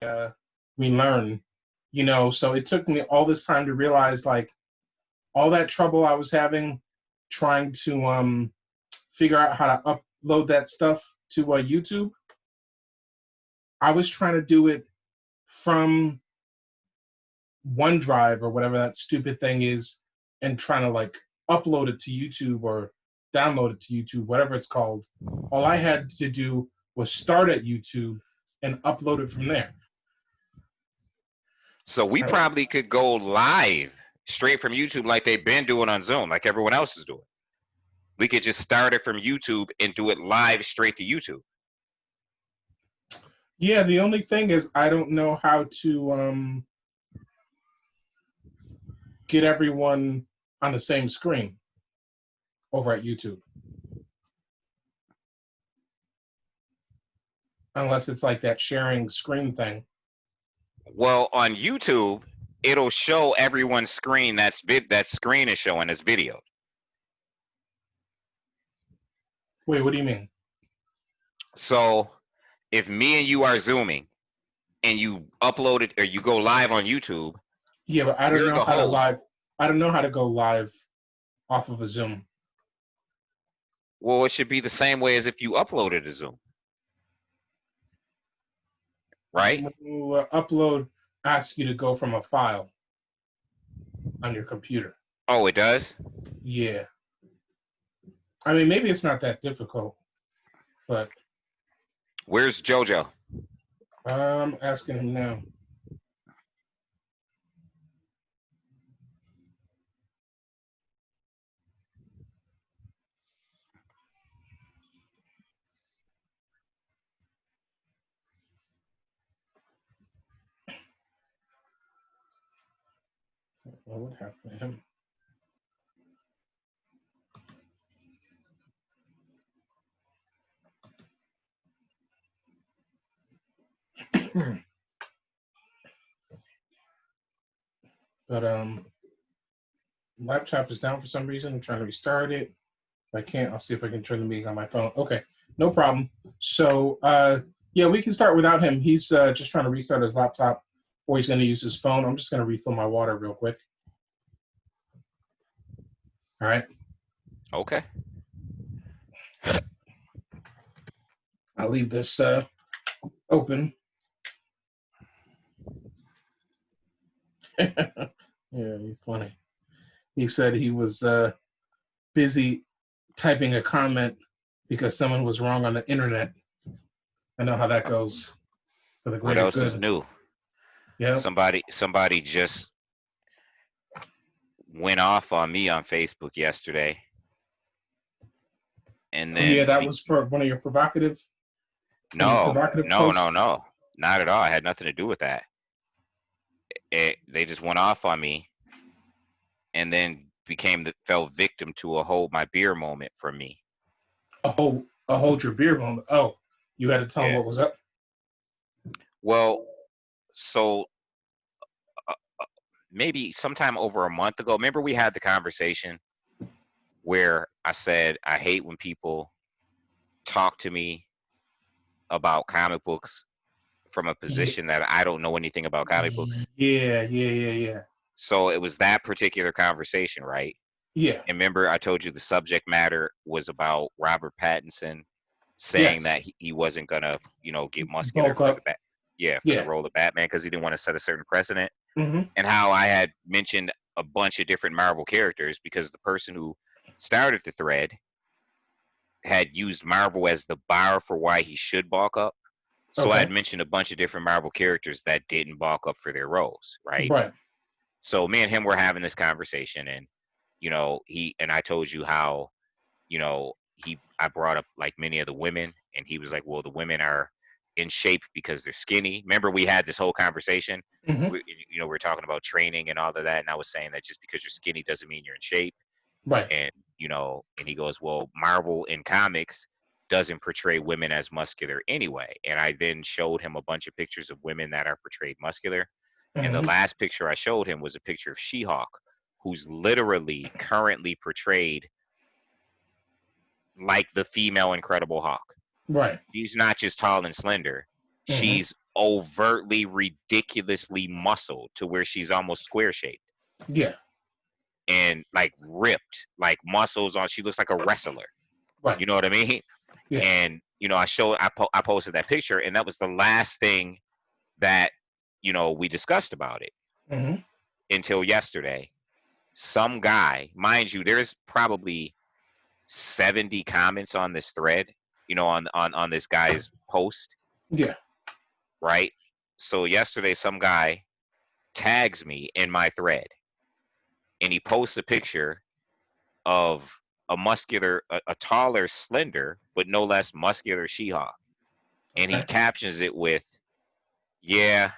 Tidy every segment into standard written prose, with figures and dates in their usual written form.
we learn, you know. So it took me all this time to realize, like, all that trouble I was having trying to figure out how to upload that stuff to YouTube. I was trying to do it from OneDrive or whatever that stupid thing is, and trying to like upload it to YouTube or download it to YouTube, whatever it's called. All I had to do was start at YouTube and upload it from there. So we probably could go live straight from YouTube like they've been doing on Zoom, like everyone else is doing. We could just start it from YouTube and do it live straight to YouTube. Yeah, the only thing is I don't know how to get everyone on the same screen over at YouTube. Unless it's like that sharing screen thing. Well, on YouTube, it'll show everyone's screen that screen is showing as video. Wait, what do you mean? So if me and you are Zooming and you upload it or you go live on YouTube. Yeah, but I don't know how to live. I don't know how to go live off of a Zoom. Well, it should be the same way as if you uploaded a Zoom. Right? When you upload, asks you to go from a file on your computer. Oh, it does? Yeah. I mean, maybe it's not that difficult, but... Where's JoJo? I'm asking him now. Well, what happened to him? But laptop is down for some reason. I'm trying to restart it. If I can't, I'll see if I can turn the meeting on my phone. Okay, no problem. So yeah, we can start without him. He's just trying to restart his laptop, or he's going to use his phone. I'm just going to refill my water real quick. All right. Okay. I'll leave this open. Yeah, he's funny. He said he was busy typing a comment because someone was wrong on the internet. I know how that goes. For the greater what else good. Is new? Yeah. Somebody just went off on me on Facebook yesterday. And then yeah, that was for one of your provocative. No, not at all. I had nothing to do with that. They just went off on me, and then fell victim to a hold my beer moment from me. A hold your beer moment. Oh, you had to tell them what was up. Well, so maybe sometime over a month ago. Remember, we had the conversation where I said I hate when people talk to me about comic books from a position that I don't know anything about comic books. Yeah. So it was that particular conversation, right? Yeah. And remember, I told you the subject matter was about Robert Pattinson saying that he wasn't gonna, get muscular for the the role of Batman because he didn't want to set a certain precedent. Mm-hmm. And how I had mentioned a bunch of different Marvel characters because the person who started the thread had used Marvel as the bar for why he should bulk up. So I had mentioned a bunch of different Marvel characters that didn't bulk up for their roles, right? Right. So me and him were having this conversation, and I told you how, I brought up like many of the women, and he was like, well, the women are in shape because they're skinny. Remember, we had this whole conversation. Mm-hmm. We were talking about training and all of that, and I was saying that just because you're skinny doesn't mean you're in shape. Right. And and he goes, well, Marvel in comics doesn't portray women as muscular anyway. And I then showed him a bunch of pictures of women that are portrayed muscular. Mm-hmm. And the last picture I showed him was a picture of She-Hulk, who's literally currently portrayed like the female Incredible Hulk. Right. She's not just tall and slender. Mm-hmm. She's overtly, ridiculously muscled to where she's almost square shaped Yeah. and like ripped, like muscles on. She looks like a wrestler. Right. You know what I mean? Yeah. And I posted that picture, and that was the last thing that we discussed about it Mm-hmm. until yesterday. Some guy, mind you, there's probably 70 comments on this thread, on this guy's post, Yeah. right? So yesterday, some guy tags me in my thread, and he posts a picture of a taller, slender, but no less muscular She-Hulk, and he Okay. captions it with, "Yeah,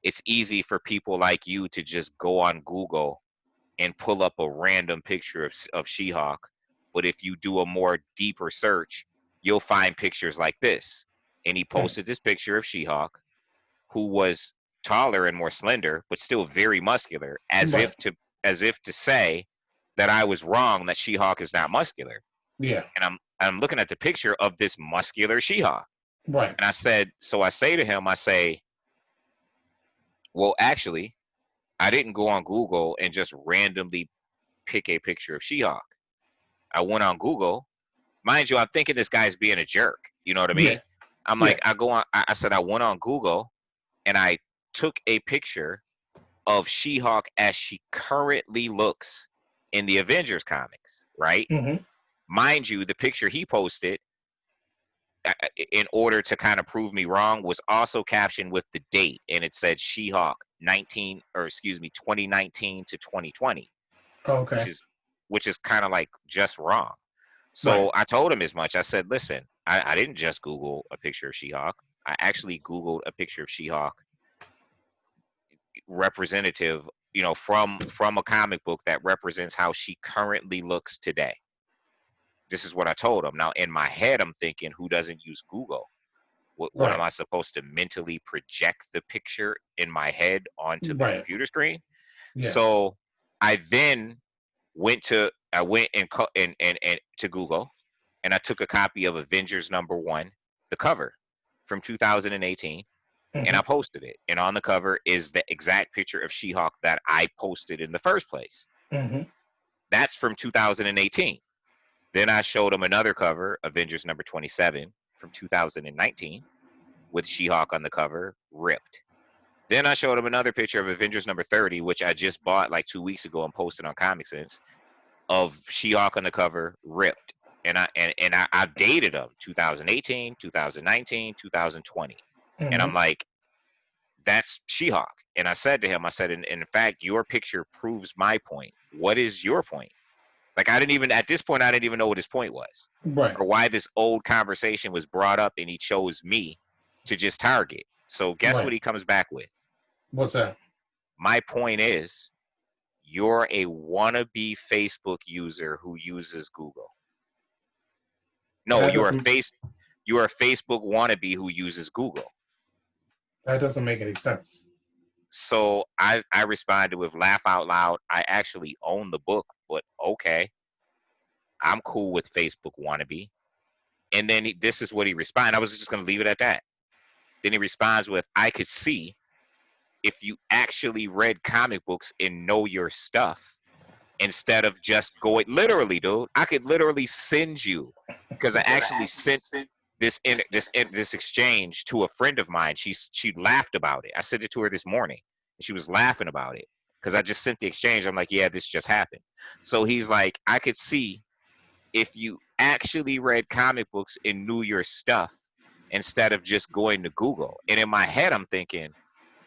it's easy for people like you to just go on Google and pull up a random picture of She-Hulk, but if you do a more deeper search, you'll find pictures like this." And he posted this picture of She-Hulk, who was taller and more slender, but still very muscular, Right. as if to say that I was wrong, that She-Hulk is not muscular. Yeah. And I'm looking at the picture of this muscular She-Hulk, Right. and I say to him, I say, well, actually, I didn't go on Google and just randomly pick a picture of She-Hulk. I went on Google. Mind you, I'm thinking this guy's being a jerk. You know what I Yeah. mean? I'm Yeah. like, I said I went on Google and I took a picture of She-Hulk as she currently looks in the Avengers comics, right? Mm-hmm. Mind you, the picture he posted, in order to kind of prove me wrong, was also captioned with the date, and it said She-Hulk 2019 to 2020, which Okay. is kind of like just wrong. Right. So I told him as much. I said, listen, I didn't just Google a picture of She-Hulk. I actually Googled a picture of She-Hulk representative, from a comic book that represents how she currently looks today. This is what I told him. Now, in my head, I'm thinking, who doesn't use Google? What am Right. I supposed to mentally project the picture in my head onto the Right. computer screen? Yeah. So I then I went and to Google, and I took a copy of Avengers #1, the cover from 2018, and Mm-hmm. I posted it. And on the cover is the exact picture of She-Hulk that I posted in the first place. Mm-hmm. That's from 2018. Then I showed him another cover, Avengers #27 from 2019, with She-Hulk on the cover, ripped. Then I showed him another picture of Avengers #30, which I just bought like 2 weeks ago and posted on Comic Sense, of She-Hulk on the cover, ripped. And I dated them 2018, 2019, 2020. And Mm-hmm. I'm like, that's She-Hulk. And I said to him, I said, in fact, your picture proves my point. What is your point? Like, at this point, I didn't even know what his point was, Right. or why this old conversation was brought up, and he chose me to just target. So guess what Right. he comes back with? What's that? My point is, you're a wannabe Facebook user who uses Google. No, That doesn't. you're a Facebook wannabe who uses Google. That doesn't make any sense. So I responded with, laugh out loud. I actually own the book, but okay, I'm cool with Facebook wannabe. And then this is what he responded. I was just going to leave it at that. Then he responds with, I could see if you actually read comic books and know your stuff, instead of just going, literally, dude, I could literally send you, because I actually sent this exchange to a friend of mine. She laughed about it. I sent it to her this morning, and she was laughing about it because I just sent the exchange. I'm like, yeah, this just happened. So he's like, I could see if you actually read comic books and knew your stuff, instead of just going to Google. And in my head, I'm thinking,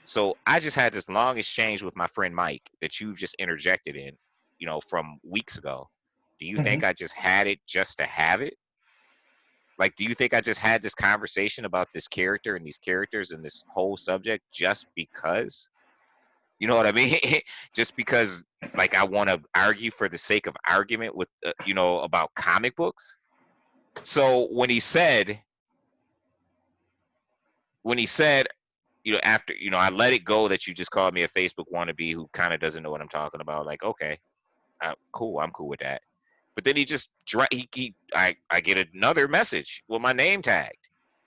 so I just had this long exchange with my friend Mike that you've just interjected in, from weeks ago. Do you Mm-hmm. think I just had it just to have it? Like, do you think I just had this conversation about this character and these characters and this whole subject just because? You know what I mean? Just because, like, I want to argue for the sake of argument with, about comic books. So when he said, after, I let it go that you just called me a Facebook wannabe who kind of doesn't know what I'm talking about. Like, okay, cool, I'm cool with that. But then he just I get another message with my name tagged,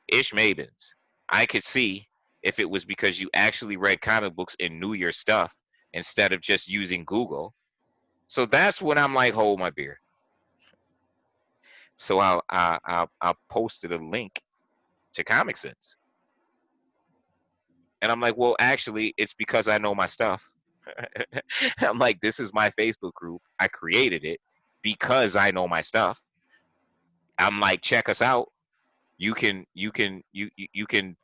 Ish Mabins. I could see if it was because you actually read comic books and knew your stuff instead of just using Google. So that's when I'm like, hold my beer. So I posted a link to Comic Sense, and I'm like, well, actually, it's because I know my stuff. I'm like, this is my Facebook group. I created it because I know my stuff. I'm like, check us out. You can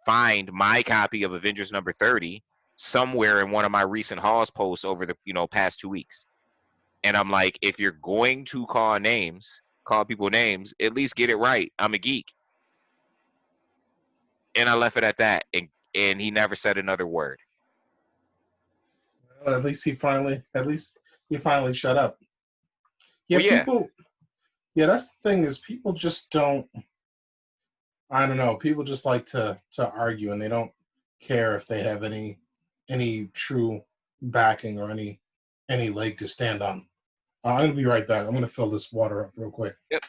find my copy of Avengers number 30 somewhere in one of my recent hauls posts over the past 2 weeks. And I'm like, if you're going to call people names, at least get it right. I'm a geek. And I left it at that. And he never said another word. Well, at least he finally shut up. Yeah, Well, yeah. people. Yeah, that's the thing is people just don't. I don't know. People just like to argue, and they don't care if they have any true backing or any leg to stand on. I'm gonna be right back. I'm gonna fill this water up real quick. Yep.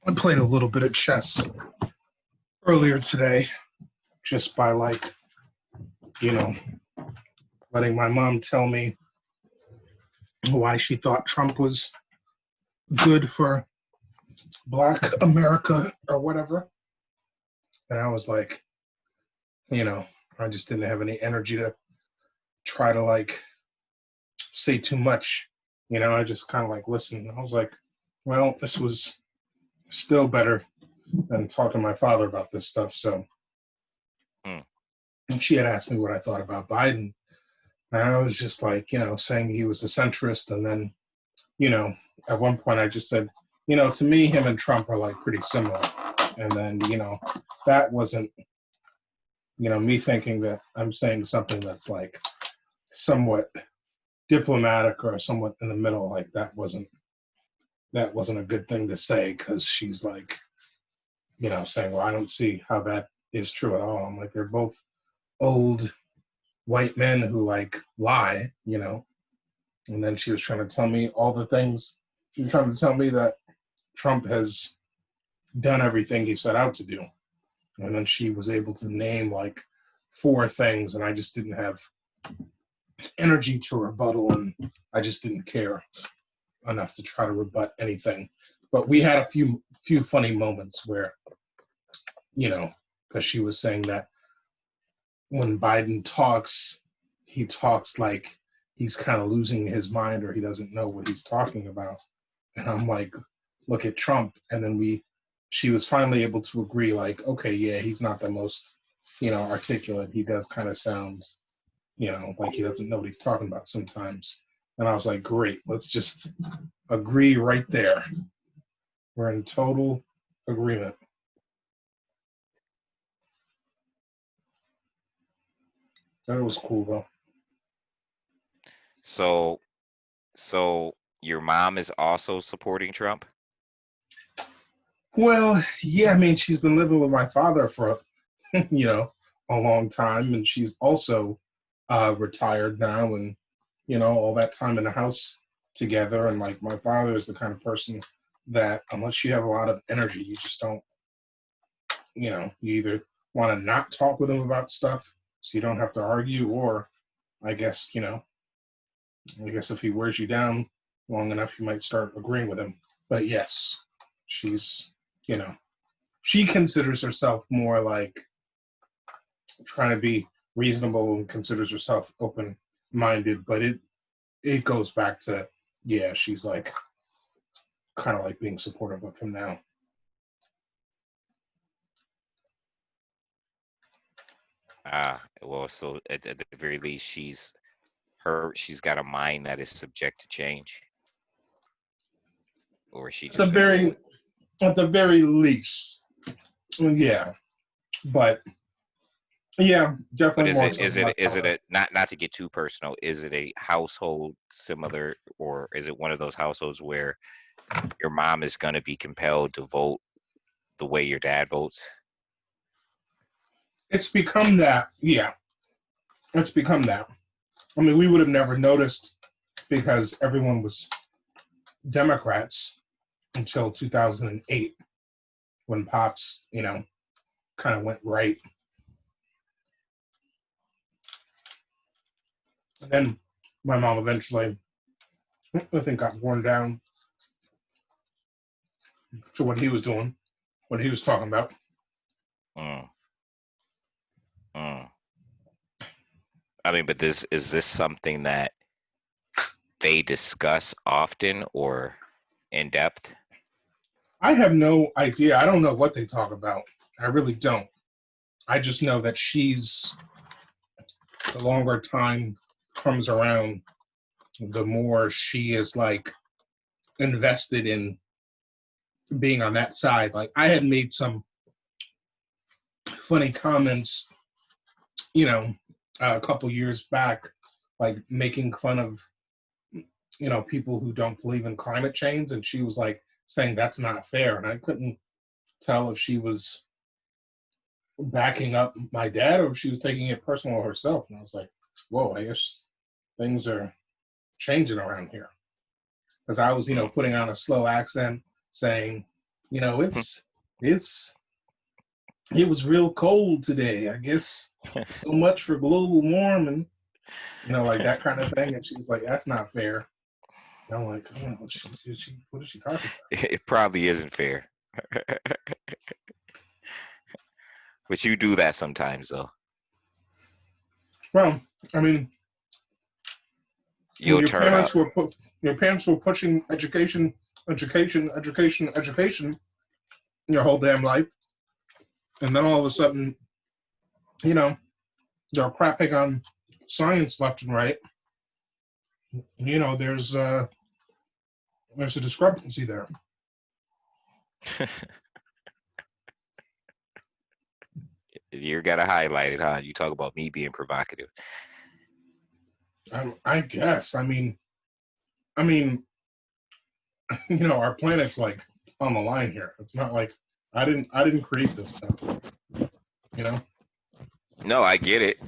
I played a little bit of chess earlier today, just by letting my mom tell me why she thought Trump was good for Black America or whatever. And I was like, I just didn't have any energy to try to say too much. I just kind of listened. I was like, well, this was still better than talking to my father about this stuff. So and she had asked me what I thought about Biden. And I was just saying he was a centrist. And then, at one point I just said, to me, him and Trump are pretty similar. And then, that wasn't, me thinking that I'm saying something that's somewhat diplomatic or somewhat in the middle. That wasn't a good thing to say, because she's saying, well, I don't see how that is true at all. I'm like, they're both old white men who lie, And then she was trying to tell me all the things. She was trying to tell me that Trump has done everything he set out to do. And then she was able to name 4 things, and I just didn't have energy to rebuttal, and I just didn't care enough to try to rebut anything. But we had a few funny moments where, because she was saying that when Biden talks, he talks like he's kind of losing his mind or he doesn't know what he's talking about. And I'm like, look at Trump. And then she was finally able to agree, okay, yeah, he's not the most, articulate. He does kind of sound, like he doesn't know what he's talking about sometimes. And I was like, great, let's just agree right there. We're in total agreement. That was cool, though. So your mom is also supporting Trump? Well, yeah, I mean, she's been living with my father for, a long time, and she's also retired now, and, all that time in the house together. And my father is the kind of person that unless you have a lot of energy, you just don't, you either want to not talk with him about stuff so you don't have to argue, or I guess if he wears you down long enough, you might start agreeing with him. But yes, she's, she considers herself more trying to be reasonable and considers herself open-minded, but it goes back to, yeah, she's kind of like being supportive of him now. Well, so at the very least, she's got a mind that is subject to change, or is she At the just gonna live very, with? at the very least, yeah. But yeah, But definitely is more it so is than it my is it father. a not to get too personal? Is it a household similar, or is it one of those households where your mom is gonna be compelled to vote the way your dad votes? It's become that. Yeah, it's become that. I mean, we would have never noticed because everyone was Democrats until 2008 when Pops, kind of went right. And then my mom eventually, I think, got worn down to what he was doing, what he was talking about. Mm, mm. I mean, but is this something that they discuss often or in depth? I have no idea. I don't know what they talk about. I really don't. I just know that the longer time comes around, the more she is like invested in being on that side. Like I had made some funny comments, you know, a couple years back, like making fun of, people who don't believe in climate change. And she was like saying that's not fair. And I couldn't tell if she was backing up my dad or if she was taking it personal herself. And I was like, whoa, I guess things are changing around here. Because I was, Mm. putting on a slow accent saying, it's it was real cold today. I guess so much for global warming, like that kind of thing. And she's like, that's not fair. And I'm like, oh, what is she talking It probably isn't fair, but you do that sometimes, though. about? Well, I mean, when You'll turn up. your parents were pushing education your whole damn life, and then all of a sudden, you know, they're crapping on science left and right. There's a discrepancy there. You gotta highlight it, huh? You talk about me being provocative. I guess. I mean, our planet's like on the line here. It's not like I didn't create this stuff. You know. No, I get it,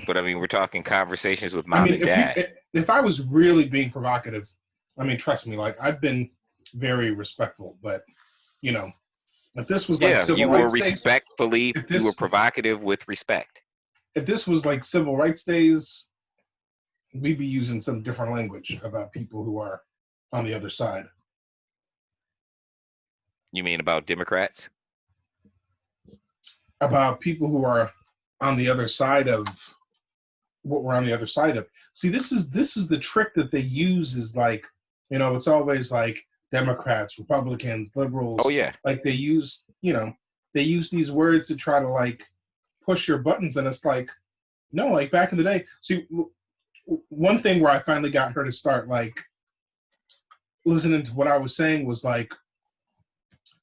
but I mean, we're talking conversations with I mom mean, and dad. if I was really being provocative, I mean, trust me, like I've been very respectful, but you know, if this was like Yeah, civil rights days, if you were this provocative with respect. if this was like civil rights days, we'd be using some different language about people who are on the other side. You mean about Democrats? About people who are on the other side of what we're on the other side of. See, this is the trick that they use is like, it's always like Democrats, Republicans, Oh liberals, yeah. like they use these words to try to like push your buttons, and it's like, no, like back in the day. See, one thing where I finally got her to start like listening to what I was saying was like,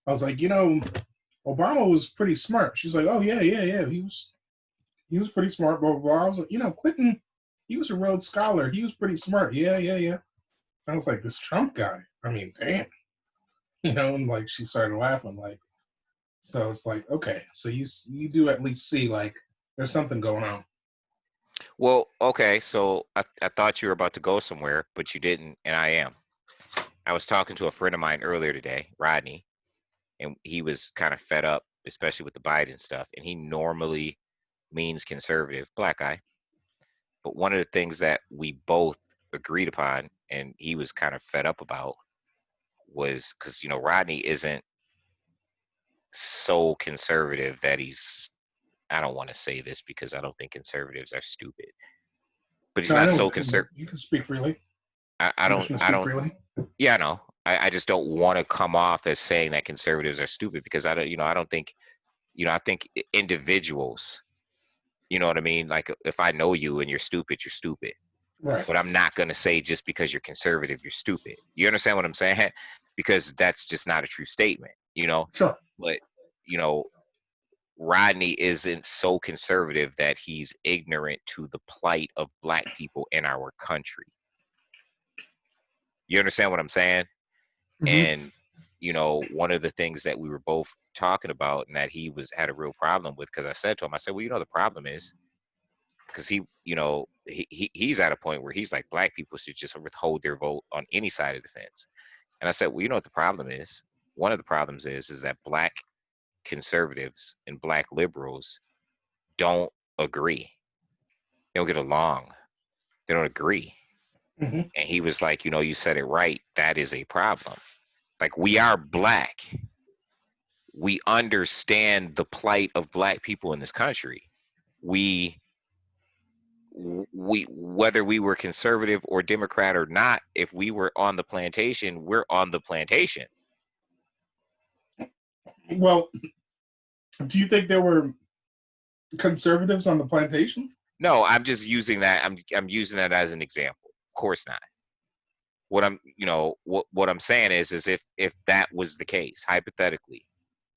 I was like, Obama was pretty smart. She's like, oh yeah, yeah, yeah, he was pretty smart, blah, blah, blah. I was like, Clinton, he was a Rhodes Scholar. He was pretty smart. Yeah, yeah, yeah. I was like, this Trump guy. I mean, damn. And like she started laughing. Like, so it's like, okay, so you do at least see like there's something going on. Well, okay, so I thought you were about to go somewhere, but you didn't, and I am. I was talking to a friend of mine earlier today, Rodney, and he was kind of fed up, especially with the Biden stuff. And he normally leans conservative, black guy. But one of the things that we both agreed upon, and he was kind of fed up about, was because Rodney isn't so conservative that he's. I don't want to say this because I don't think conservatives are stupid, but he's No, I not know so what you mean. conservative. You can speak freely. I I'm don't. just gonna I speak don't. freely. Yeah, I know. I just don't want to come off as saying that conservatives are stupid, because I don't, I don't think, I think individuals, you know what I mean? Like, if I know you and you're stupid, you're stupid. Right. But I'm not going to say just because you're conservative, you're stupid. You understand what I'm saying? Because that's just not a true statement, Sure. But, Rodney isn't so conservative that he's ignorant to the plight of Black people in our country. You understand what I'm saying? And, one of the things that we were both talking about and that he had a real problem with, because I said to him, I said, well, the problem is, because he's at a point where he's like, Black people should just withhold their vote on any side of the fence. And I said, well, what the problem is? One of the problems is that Black conservatives and Black liberals don't agree. They don't get along. They don't agree. Mm-hmm. And he was like, you said it right. That is a problem. Like, we are Black. We understand the plight of Black people in this country. We whether we were conservative or Democrat or not, if we were on the plantation, we're on the plantation. Well, do you think there were conservatives on the plantation? No, I'm just using that. I'm using that as an example. Of course not. What I'm, what I'm saying is if that was the case, hypothetically,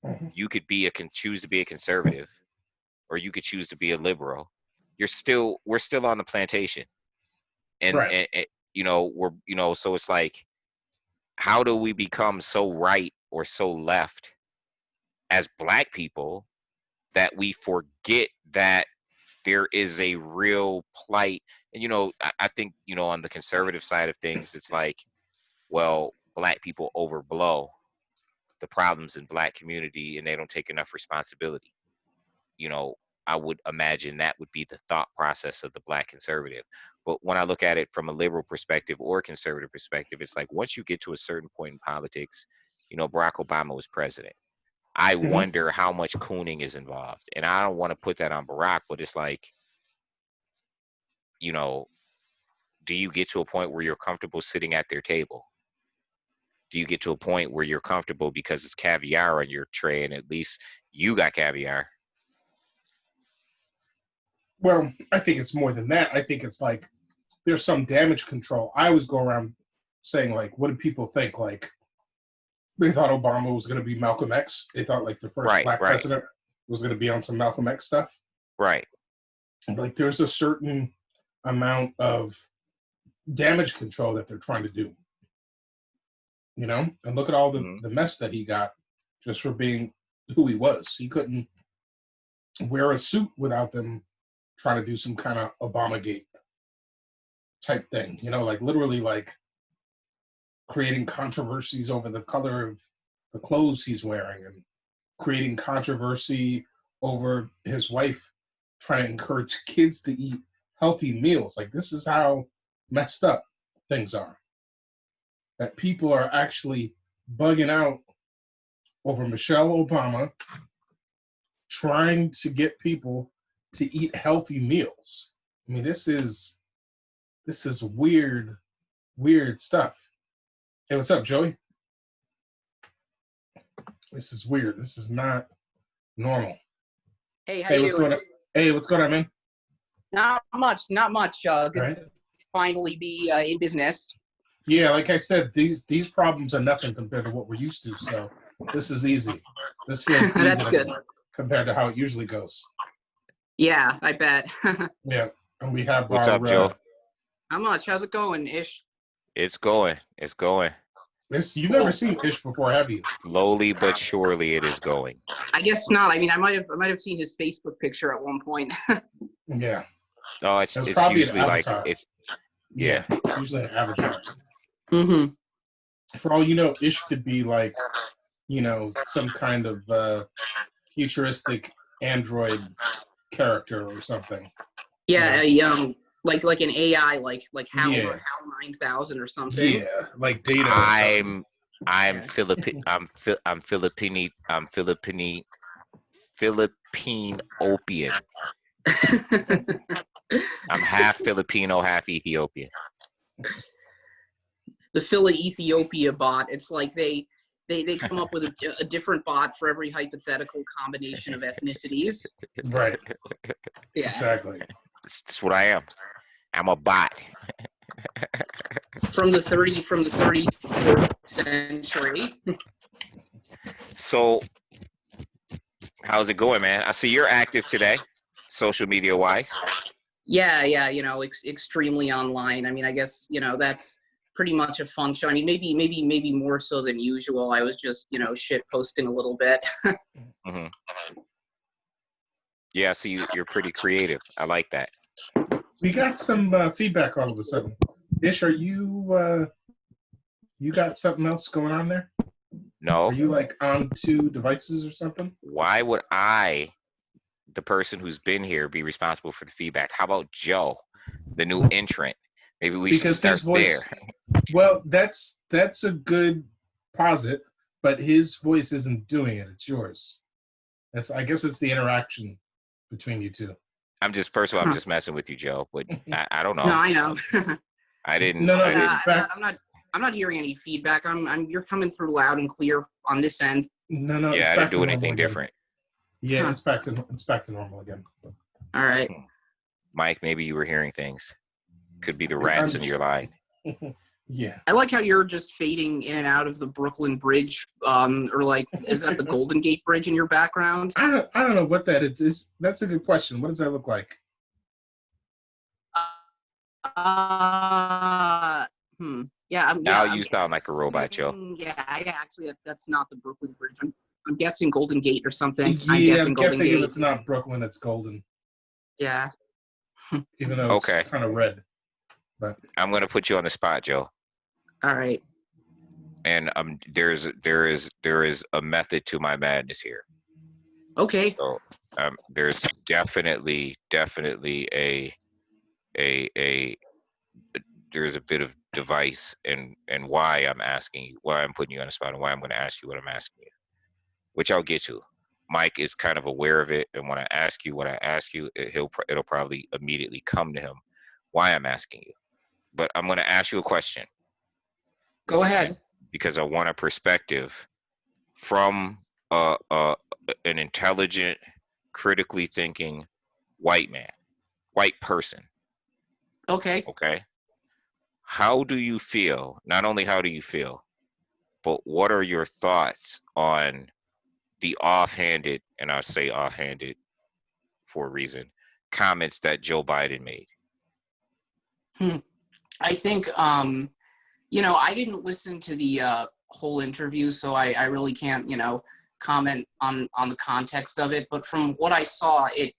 Mm-hmm. you could choose to be a conservative, or you could choose to be a liberal. We're still on the plantation, and, right. and so it's like, how do we become so right or so left as Black people that we forget that there is a real plight? And I think on the conservative side of things, it's like, well, Black people overblow the problems in Black community and they don't take enough responsibility. I would imagine that would be the thought process of the Black conservative. But when I look at it from a liberal perspective or conservative perspective, it's like, once you get to a certain point in politics, Barack Obama was president. I Mm-hmm. wonder how much cooning is involved. And I don't want to put that on Barack, but it's like, do you get to a point where you're comfortable sitting at their table? Do you get to a point where you're comfortable because it's caviar on your tray and at least you got caviar? Well, I think it's more than that. I think it's like there's some damage control. I always go around saying, like, what do people think? Like, they thought Obama was going to be Malcolm X. They thought, like, the first Black president was going to be on some Malcolm X stuff. Right. Like, there's a certain amount of damage control that they're trying to do. And look at all the mess that he got just for being who he was. He couldn't wear a suit without them trying to do some kind of Obamagate type thing, like literally like creating controversies over the color of the clothes he's wearing and creating controversy over his wife trying to encourage kids to eat healthy meals. Like, this is how messed up things are. That people are actually bugging out over Michelle Obama trying to get people to eat healthy meals. I mean, this is weird stuff. Hey, what's up, Joey? This is weird. This is not normal. Hey, how you doing? Hey, what's going on, man? Not much. Good right. To finally be in business. Yeah, like I said, these problems are nothing compared to what we're used to. So this is easy. This feels That's good compared to how it usually goes. Yeah, I bet. Yeah, and we have what's up, Joe? How much? How's it going, Ish? It's going. You've never seen Ish before, have you? Slowly but surely, it is going. I guess not. I mean, I might have seen his Facebook picture at one point. Yeah. No, it's usually like it's. Yeah. It's usually an avatar. Mm-hmm. For all you know, Ish could be like, some kind of futuristic android character or something. Yeah, like an AI, like HAL 9000 or something. Yeah, like Data. I'm Philippine Opian. I'm half Filipino, half Ethiopian. the Phila Ethiopia bot. It's like they come up with a different bot for every hypothetical combination of ethnicities. Right. Yeah. Exactly. That's what I am. I'm a bot. From the 34th century. So, how's it going, man? I see you're active today, social media wise. Yeah, extremely online. I mean, I guess, that's pretty much a function. I mean, maybe more so than usual. I was just, shit posting a little bit. Mm-hmm. Yeah, so you're pretty creative. I like that. We got some feedback all of a sudden. Ish, are you you got something else going on there? No. Are you like on 2 devices or something? Why would I, the person who's been here, be responsible for the feedback? How about Joe, the new entrant? Maybe we should start his voice, there. Well, that's a good posit, but his voice isn't doing it. It's yours. I guess it's the interaction between you two. I'm just messing with you, Joe. But I don't know. No, I know. I didn't. No, I didn't. I'm not hearing any feedback. You're coming through loud and clear on this end. No. Yeah, I didn't do anything different. Yeah, it's back to normal again. All right. Mike, maybe you were hearing things. Could be the rats in your line. Yeah. I like how you're just fading in and out of the Brooklyn Bridge, or like, is that the Golden Gate Bridge in your background? I don't know what that is. That's a good question. What does that look like? Yeah. Now you sound like a robot, Joe. Yeah. Actually, that's not the Brooklyn Bridge. I'm guessing Golden Gate or something. Yeah, I'm guessing if it's not Brooklyn, it's Golden. Yeah. Even though it's kind of red. But I'm gonna put you on the spot, Joe. All right. And there is a method to my madness here. Okay. So there's definitely a there's a bit of device and why I'm asking you, why I'm putting you on the spot, and why I'm going to ask you what I'm asking you, which I'll get to. Mike is kind of aware of it, and when I ask you what I ask you, it'll probably immediately come to him why I'm asking you. But I'm going to ask you a question. Go ahead. Because I want a perspective from an intelligent, critically thinking white person. Okay. Okay. How do you feel? Not only how do you feel, but what are your thoughts on the offhanded, and I'll say offhanded for a reason, comments that Joe Biden made? I think, I didn't listen to the whole interview, so I really can't, comment on the context of it. But from what I saw, it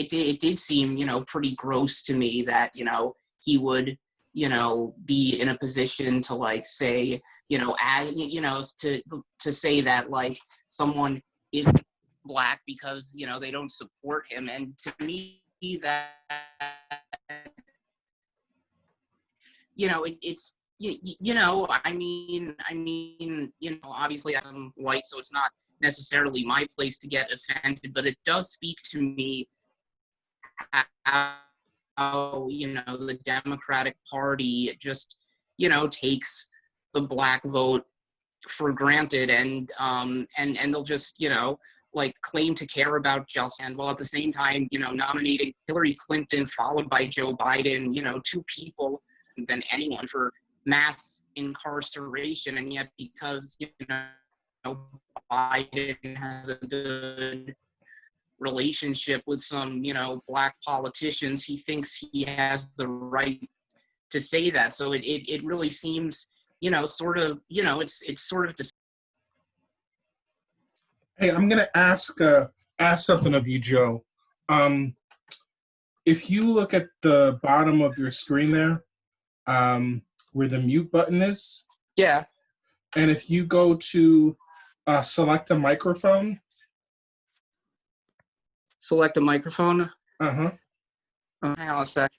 did seem, pretty gross to me that, he would, be in a position to like say, to say that like someone is Black because, they don't support him. And to me that, it's, obviously I'm white, so it's not necessarily my place to get offended, but it does speak to me how, the Democratic Party just, takes the Black vote for granted, and they'll just, like claim to care about justice, and while at the same time, nominating Hillary Clinton followed by Joe Biden, 2 people than anyone for mass incarceration, and yet because Biden has a good relationship with some Black politicians, he thinks he has the right to say that. So it really seems sort of it's sort of. Hey, I'm gonna ask something of you, Joe. If you look at the bottom of your screen there, where the mute button is. Yeah. And if you go to select a microphone. Select a microphone? Uh-huh. Hang on a sec.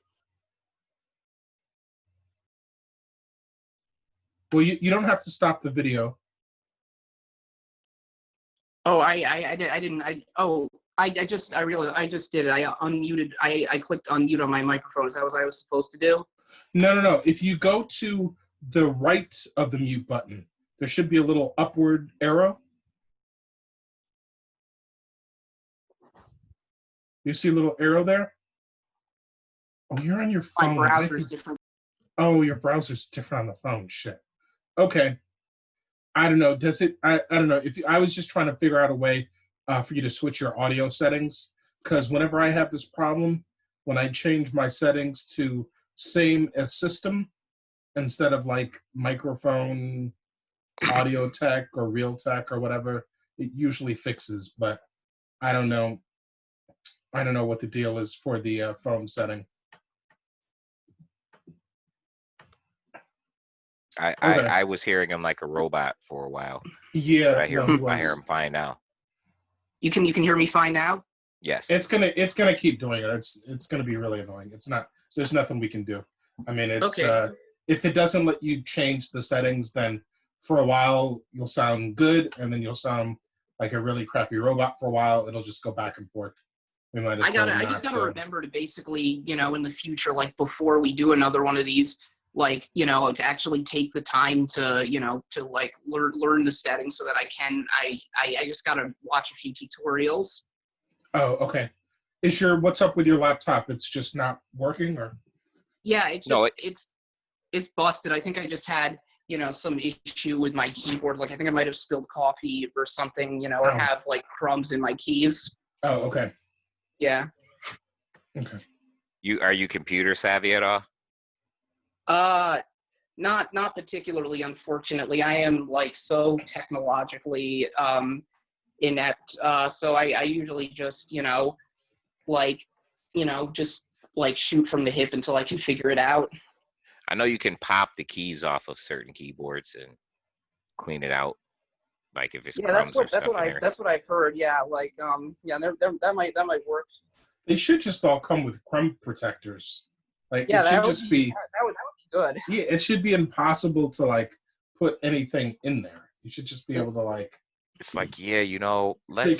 Well, you don't have to stop the video. Oh, I just did it. I unmuted. I clicked unmute on my microphone. Is that what I was supposed to do? No. If you go to the right of the mute button, there should be a little upward arrow. You see a little arrow there? Oh, you're on your My phone. browser's different. Oh, your browser's different on the phone. Shit. Okay. I don't know. Does it? I don't know. If I was just trying to figure out a way for you to switch your audio settings, because whenever I have this problem, when I change my settings to same as system instead of like microphone, audio tech, or real tech or whatever, it usually fixes. But I don't know. I don't know what the deal is for the phone setting. I was hearing him like a robot for a while. Yeah, But I hear him fine now. You can hear me fine now? Yes. It's gonna keep doing it. It's gonna be really annoying. It's not. There's nothing we can do. I mean, it's Okay. If it doesn't let you change the settings, then for a while you'll sound good, and then you'll sound like a really crappy robot for a while. It'll just go back and forth. We might as well I just not, gotta remember to basically, in the future, like before we do another one of these, like, to actually take the time to, to like learn the settings so that I just gotta watch a few tutorials. Oh, okay. What's up with your laptop? It's just not working, or? Yeah, No, it's busted. I think I just had, some issue with my keyboard. Like I think I might have spilled coffee or something, or Oh. have like crumbs in my keys. Oh, okay. Yeah. Okay. Are you computer savvy at all? Not particularly, unfortunately. I am like so technologically inept. So I usually just, just like shoot from the hip until I can figure it out. I know you can pop the keys off of certain keyboards and clean it out. Like if it's Yeah, crumbs or stuff in there. that's what I've heard. Yeah, like that might work. They should just all come with crumb protectors. Like Yeah, it should that would just be. that would be good. Yeah, it should be impossible to like put anything in there. You should just be able to like It's like, take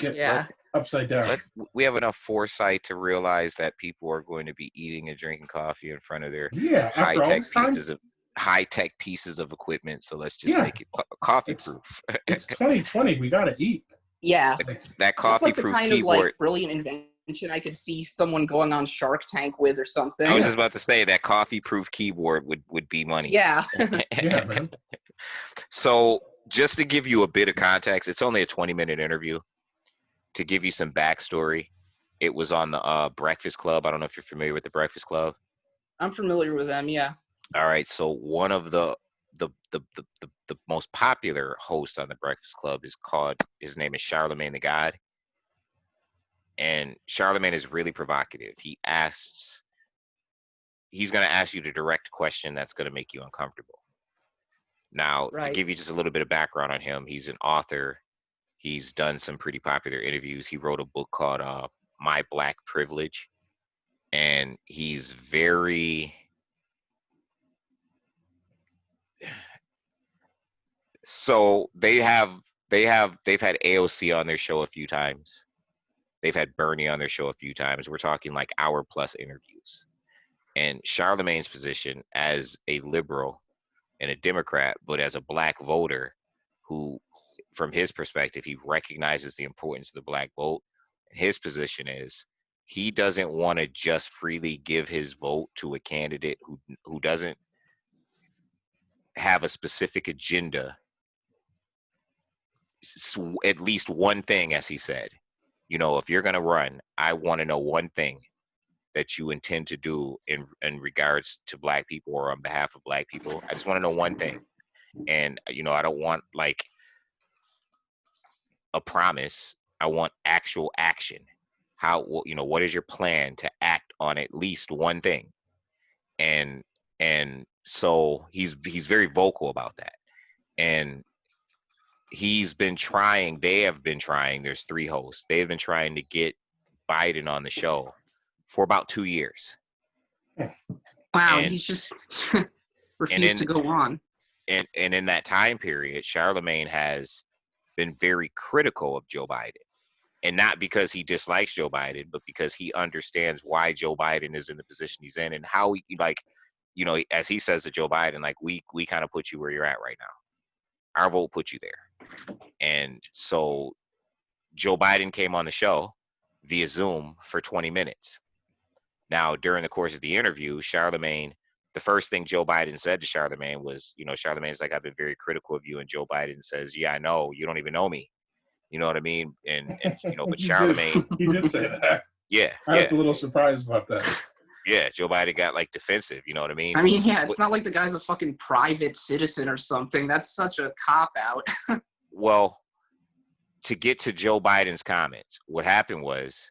it Yeah. upside down. we have enough foresight to realize that people are going to be eating and drinking coffee in front of their Yeah, after all this time, high-tech pieces of equipment. So let's just Yeah. make it coffee proof. it's 2020. We gotta eat. Yeah. Like, That That's coffee like the proof kind of keyboard. like brilliant invention I could see someone going on Shark Tank with or something. I was just about to say that coffee proof keyboard would be money. Yeah. yeah, man. So just to give you a bit of context, it's only a 20-minute interview. To give you some backstory, it was on the Breakfast Club. I don't know if you're familiar with the Breakfast Club. I'm familiar with them, yeah. All right, so one of the most popular hosts on the Breakfast Club his name is Charlemagne the God. And Charlemagne is really provocative. He's going to ask you to direct question that's going to make you uncomfortable. Now, Right. to give you just a little bit of background on him, he's an author. He's done some pretty popular interviews. He wrote a book called My Black Privilege. And he's very... So they've had AOC on their show a few times. They've had Bernie on their show a few times. We're talking like hour-plus interviews. And Charlemagne's position as a liberal and a Democrat, but as a black voter who, from his perspective, he recognizes the importance of the black vote. His position is he doesn't want to just freely give his vote to a candidate who doesn't have a specific agenda. So at least one thing, as he said, if you're going to run, I want to know one thing that you intend to do in regards to black people or on behalf of black people. I just want to know one thing. And, I don't want like a promise. I want actual action. What is your plan to act on at least one thing? And so he's very vocal about that. And they have been trying, there's 3 hosts. They have been trying to get Biden on the show for about 2 years. Wow, And- he's just refused to go on. And in that time period, Charlemagne has been very critical of Joe Biden. And not because he dislikes Joe Biden, but because he understands why Joe Biden is in the position he's in and how you know, as he says to Joe Biden, like, we kind of put you where you're at right now. Our vote put you there. And so Joe Biden came on the show via Zoom for 20 minutes. Now, during the course of the interview, Charlemagne, the first thing Joe Biden said to Charlemagne was, you know, Charlemagne's like, I've been very critical of you. And Joe Biden says, yeah, I know. You don't even know me. You know what I mean? And you know, but Charlemagne. He did say that. Yeah. I was a little surprised about that. Yeah, Joe Biden got like defensive. You know what I mean? I mean, yeah, it's not like the guy's a fucking private citizen or something. That's such a cop-out. Well, to get to Joe Biden's comments, what happened was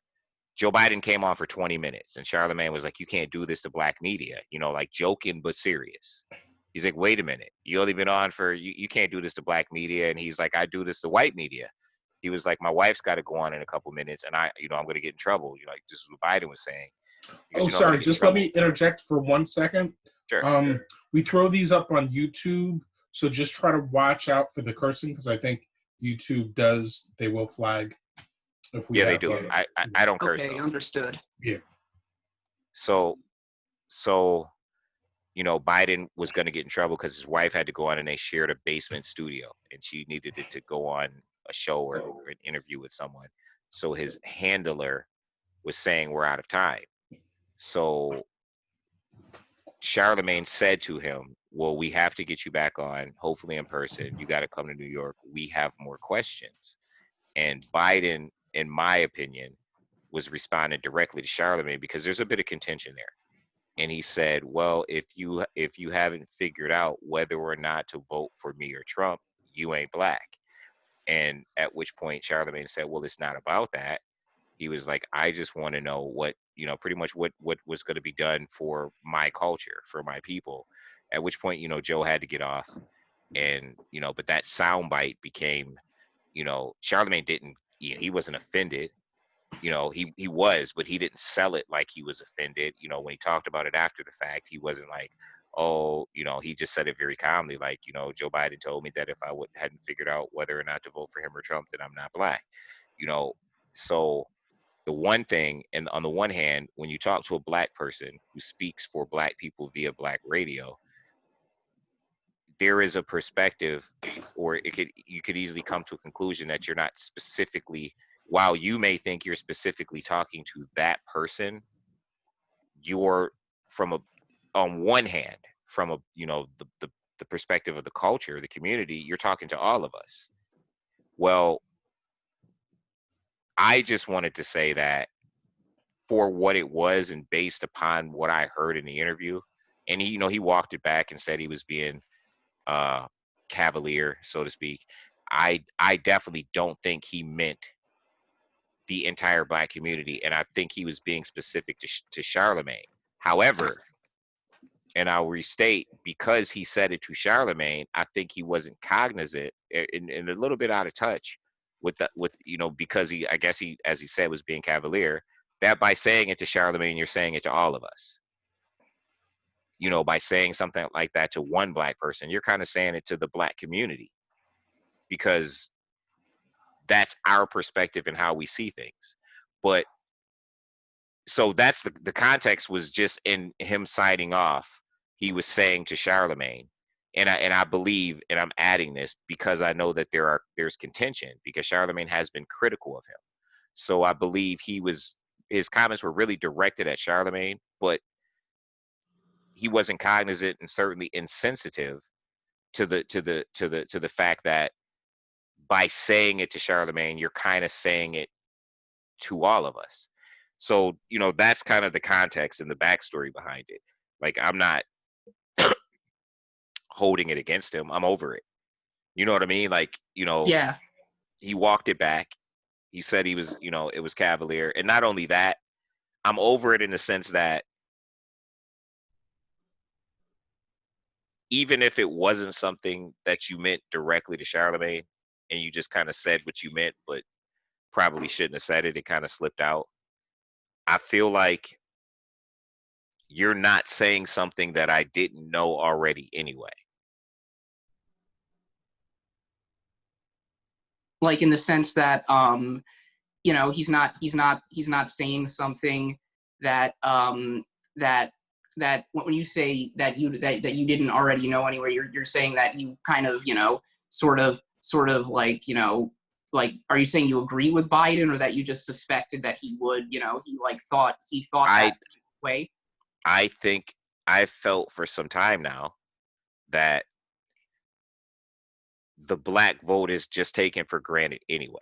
Joe Biden came on for 20 minutes, and Charlemagne was like, you can't do this to black media, you know, like joking but serious. He's like, wait a minute, you only been on for, you can't do this to black media. And he's like, I do this to white media. He was like, my wife's got to go on in a couple minutes, and I'm going to get in trouble. You know, like, this is what Biden was saying. Oh, sorry, just let me interject for 1 second. Sure. We throw these up on YouTube, so just try to watch out for the cursing, because I think YouTube they will flag. Yeah, they do. I don't curse. Okay, understood. Yeah. So, you know, Biden was going to get in trouble because his wife had to go on, and they shared a basement studio, and she needed it to go on a show or an interview with someone. So his handler was saying, we're out of time. So Charlemagne said to him, well, we have to get you back on, hopefully in person. You got to come to New York. We have more questions. And Biden, in my opinion, was responding directly to Charlemagne because there's a bit of contention there. And he said, well, if you haven't figured out whether or not to vote for me or Trump, you ain't black. And at which point Charlemagne said, well, it's not about that. He was like, I just want to know what, you know, pretty much what was going to be done for my culture, for my people. At which point, you know, Joe had to get off. And, you know, but that soundbite became, you know, Charlemagne didn't, he wasn't offended. You know, he was, but he didn't sell it like he was offended. You know, when he talked about it after the fact, he wasn't like, oh, you know, he just said it very calmly, like, you know, Joe Biden told me that if I hadn't figured out whether or not to vote for him or Trump, then I'm not black. You know, so the one thing, and on the one hand, when you talk to a black person who speaks for black people via black radio, there is a perspective, or you could easily come to a conclusion that you're not specifically, while you may think you're specifically talking to that person, you're on one hand, from a, you know, the perspective of the culture, the community, you're talking to all of us. Well, I just wanted to say that for what it was and based upon what I heard in the interview, and he, you know, he walked it back and said he was being cavalier, so to speak. I definitely don't think he meant the entire black community, and I think he was being specific to Charlemagne. However, and I'll restate, because he said it to Charlemagne, I think he wasn't cognizant and a little bit out of touch with you know, because I guess he, as he said, was being cavalier, that by saying it to Charlemagne, you're saying it to all of us. You know, by saying something like that to one black person, you're kind of saying it to the black community, because that's our perspective and how we see things. But so that's the context was just in him signing off. He was saying to Charlemagne, and I believe, and I'm adding this because I know that there's contention, because Charlemagne has been critical of him. So I believe his comments were really directed at Charlemagne, but he wasn't cognizant and certainly insensitive to the fact that by saying it to Charlemagne, you're kind of saying it to all of us. So, you know, that's kind of the context and the backstory behind it. Like, I'm not holding it against him. I'm over it. You know what I mean? Like, you know, Yeah. he walked it back. He said he was, you know, it was cavalier. And not only that, I'm over it in the sense that even if it wasn't something that you meant directly to Charlemagne and you just kind of said what you meant, but probably shouldn't have said it, it kind of slipped out. I feel like you're not saying something that I didn't know already anyway. Like, in the sense that, you know, he's not saying something that that that when you say that you didn't already know anywhere, you're saying that you kind of, sort of like, like, are you saying you agree with Biden, or that you just suspected that he would, he thought I that way? I think I felt for some time now that the black vote is just taken for granted anyway.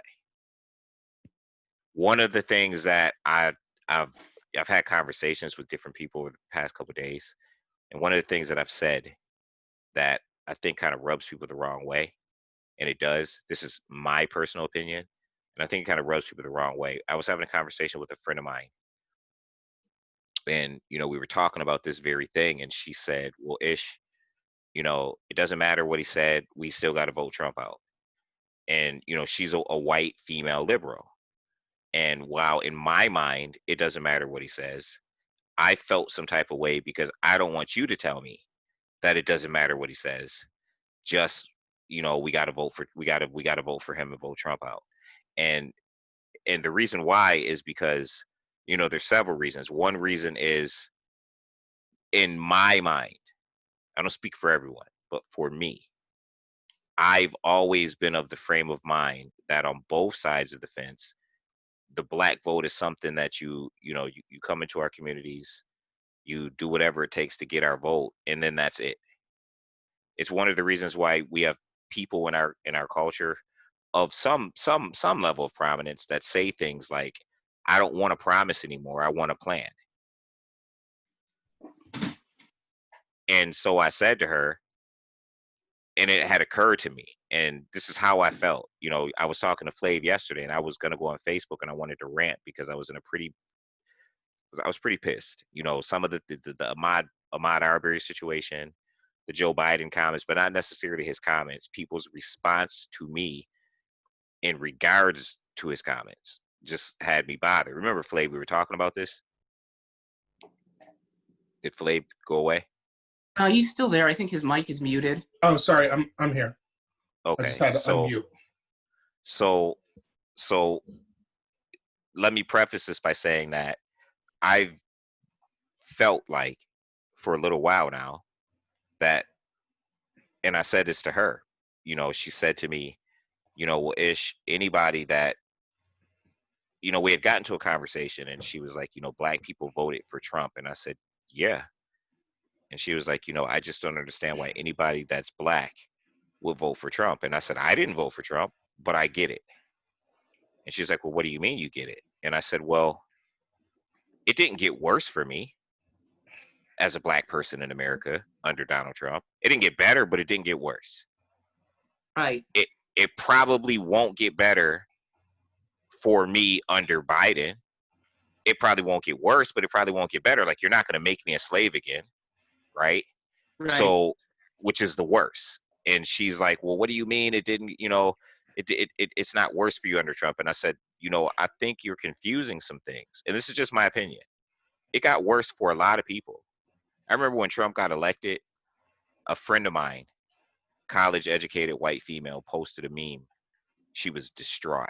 One of the things that I've I've had conversations with different people over the past couple of days, and one of the things that I've said that I think kind of rubs people the wrong way, and it does. This is my personal opinion, and I think it kind of rubs people the wrong way. I was having a conversation with a friend of mine, and we were talking about this very thing, and she said, "Well, Ish, it doesn't matter what he said. We still got to vote Trump out." And she's a white female liberal, and while in my mind it doesn't matter what he says, I felt some type of way because I don't want you to tell me that it doesn't matter what he says. Just we got to vote for we got to vote for him and vote Trump out. And the reason why is because there's several reasons. One reason is, in my mind, I don't speak for everyone, but for me, I've always been of the frame of mind that on both sides of the fence, the black vote is something that you come into our communities, you do whatever it takes to get our vote, and then that's it. It's one of the reasons why we have people in our culture of some level of prominence that say things like, "I don't want to promise anymore. I want to plan." And so I said to her, and it had occurred to me, and this is how I felt. I was talking to Flav yesterday, and I was gonna go on Facebook, and I wanted to rant because I was pretty pissed. Some of the Ahmaud Arbery situation, the Joe Biden comments, but not necessarily his comments. People's response to me in regards to his comments just had me bothered. Remember, Flav, we were talking about this. Did Flav go away? He's still there. I think his mic is muted. Oh, sorry, I'm here. I just Okay, had to unmute. so let me preface this by saying that I've felt like for a little while now that, and I said this to her, she said to me, well, Ish, anybody that, we had gotten to a conversation, and she was like, black people voted for Trump. And I said, yeah. And she was like, I just don't understand why anybody that's black would vote for Trump. And I said, I didn't vote for Trump, but I get it. And she's like, well, what do you mean you get it? And I said, well, it didn't get worse for me as a black person in America under Donald Trump. It didn't get better, but it didn't get worse. Right. It probably won't get better for me under Biden. It probably won't get worse, but it probably won't get better. Like, you're not going to make me a slave again, right? Right. So, which is the worst. And she's like, well, what do you mean it didn't, it's not worse for you under Trump? And I said, I think you're confusing some things. And this is just my opinion. It got worse for a lot of people. I remember when Trump got elected, a friend of mine, college educated white female, posted a meme. She was distraught.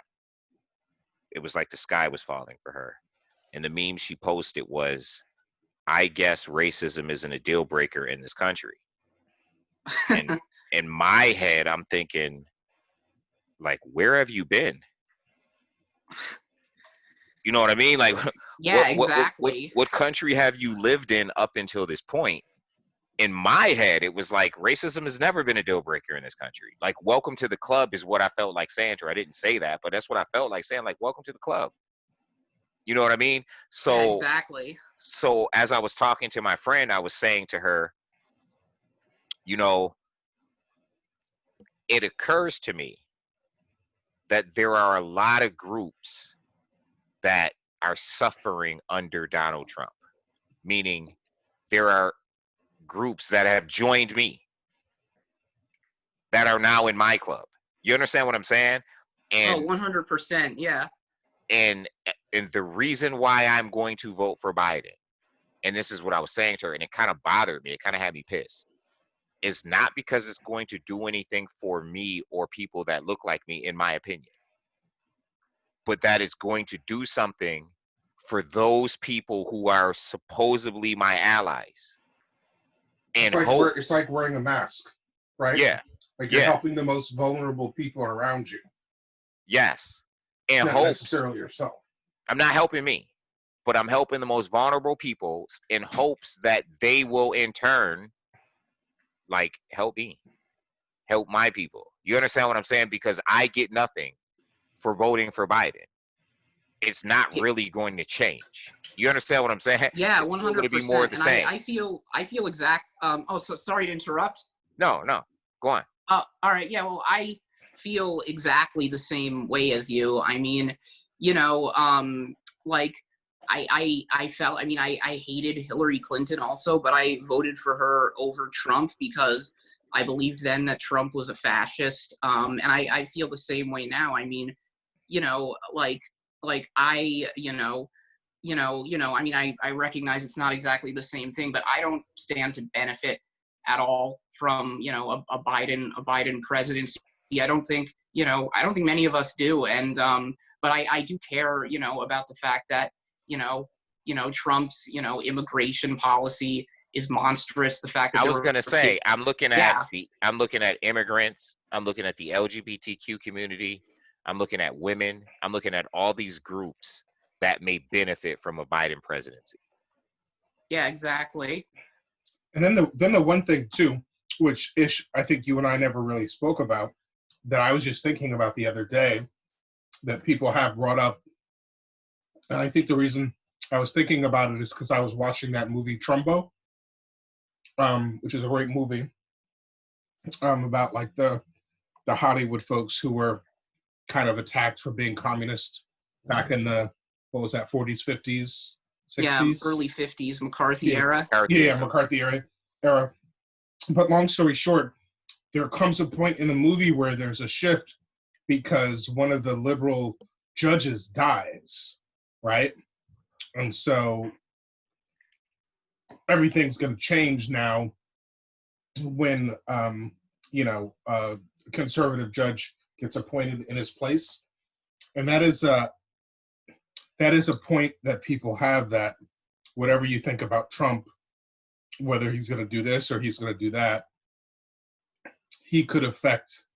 It was like the sky was falling for her. And the meme she posted was, I guess racism isn't a deal breaker in this country. And in my head, I'm thinking, like, where have you been? You know what I mean? Like, yeah, exactly. What country have you lived in up until this point? In my head, it was like, racism has never been a deal breaker in this country. Like, welcome to the club is what I felt like saying to her. I didn't say that, but that's what I felt like saying, like, welcome to the club. You know what I mean? So yeah, exactly. So as I was talking to my friend, I was saying to her, it occurs to me that there are a lot of groups that are suffering under Donald Trump, meaning there are groups that have joined me that are now in my club. You understand what I'm saying? And 100%, yeah. And the reason why I'm going to vote for Biden, and this is what I was saying to her, and it kind of bothered me, it kind of had me pissed, is not because it's going to do anything for me or people that look like me, in my opinion, but that it's going to do something for those people who are supposedly my allies. And It's like wearing a mask, right? Yeah. Like you're Yeah. helping the most vulnerable people around you. Yes. And Not necessarily yourself. I'm not helping me, but I'm helping the most vulnerable people in hopes that they will in turn, like, help me, help my people. You understand what I'm saying? Because I get nothing for voting for Biden. It's not really going to change. You understand what I'm saying? Yeah, It's 100%. going to be more of the same. I feel exact. So sorry to interrupt. No, go on. All right. Yeah. Well, I feel exactly the same way as you. I mean, you know, like I felt. I mean, I hated Hillary Clinton also, but I voted for her over Trump because I believed then that Trump was a fascist. And I feel the same way now. I mean, you know, like I, I mean, I recognize it's not exactly the same thing, but I don't stand to benefit at all from, a Biden presidency. I don't think many of us do. And, but I do care, about the fact that, Trump's, immigration policy is monstrous. The fact that I was going to say, I'm looking at immigrants. I'm looking at the LGBTQ community. I'm looking at women. I'm looking at all these groups that may benefit from a Biden presidency. Yeah, exactly. And then the one thing too, which Ish, I think you and I never really spoke about, that I was just thinking about the other day, that people have brought up, and I think the reason I was thinking about it is because I was watching that movie Trumbo, which is a great movie, about like the Hollywood folks who were kind of attacked for being communist back in the, what was that, 40s, 50s, 60s? Yeah, early 50s, McCarthy era. McCarthy era. But long story short, there comes a point in the movie where there's a shift because one of the liberal judges dies, right? And so everything's going to change now when, a conservative judge gets appointed in his place. And that is a point that people have, that whatever you think about Trump, whether he's going to do this or he's going to do that, he could affect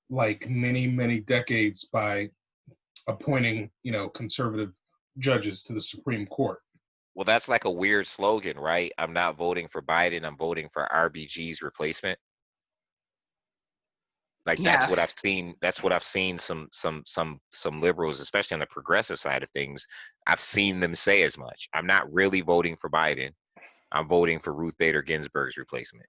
like many, many decades by appointing, conservative judges to the Supreme Court. Well, that's like a weird slogan, right? I'm not voting for Biden. I'm voting for RBG's replacement. Like that's what I've seen. That's what I've seen some liberals, especially on the progressive side of things. I've seen them say as much. I'm not really voting for Biden. I'm voting for Ruth Bader Ginsburg's replacement.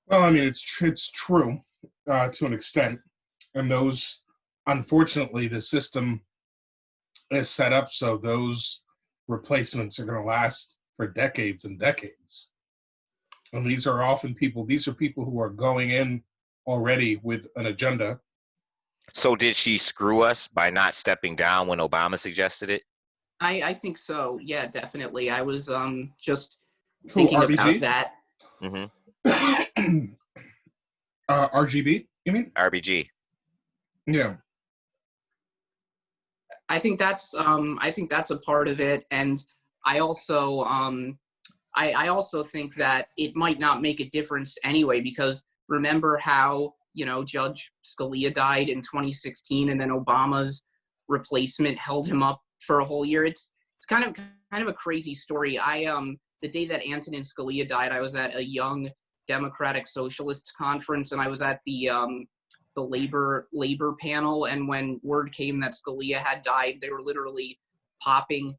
Well, I mean, it's true to an extent, and those, unfortunately, the system is set up so those replacements are going to last for decades and decades. And these are often people. These are people who are going in already with an agenda. So did she screw us by not stepping down when Obama suggested it? I think so. Yeah, definitely. I was just thinking about that. Mm-hmm. RGB, you mean? RBG. Yeah. I think that's a part of it, and I also I also think that it might not make a difference anyway, because remember how Judge Scalia died in 2016, and then Obama's replacement held him up for a whole year. It's kind of a crazy story. The day that Antonin Scalia died, I was at a Young Democratic Socialists conference, and I was at the labor panel, and when word came that Scalia had died, they were literally popping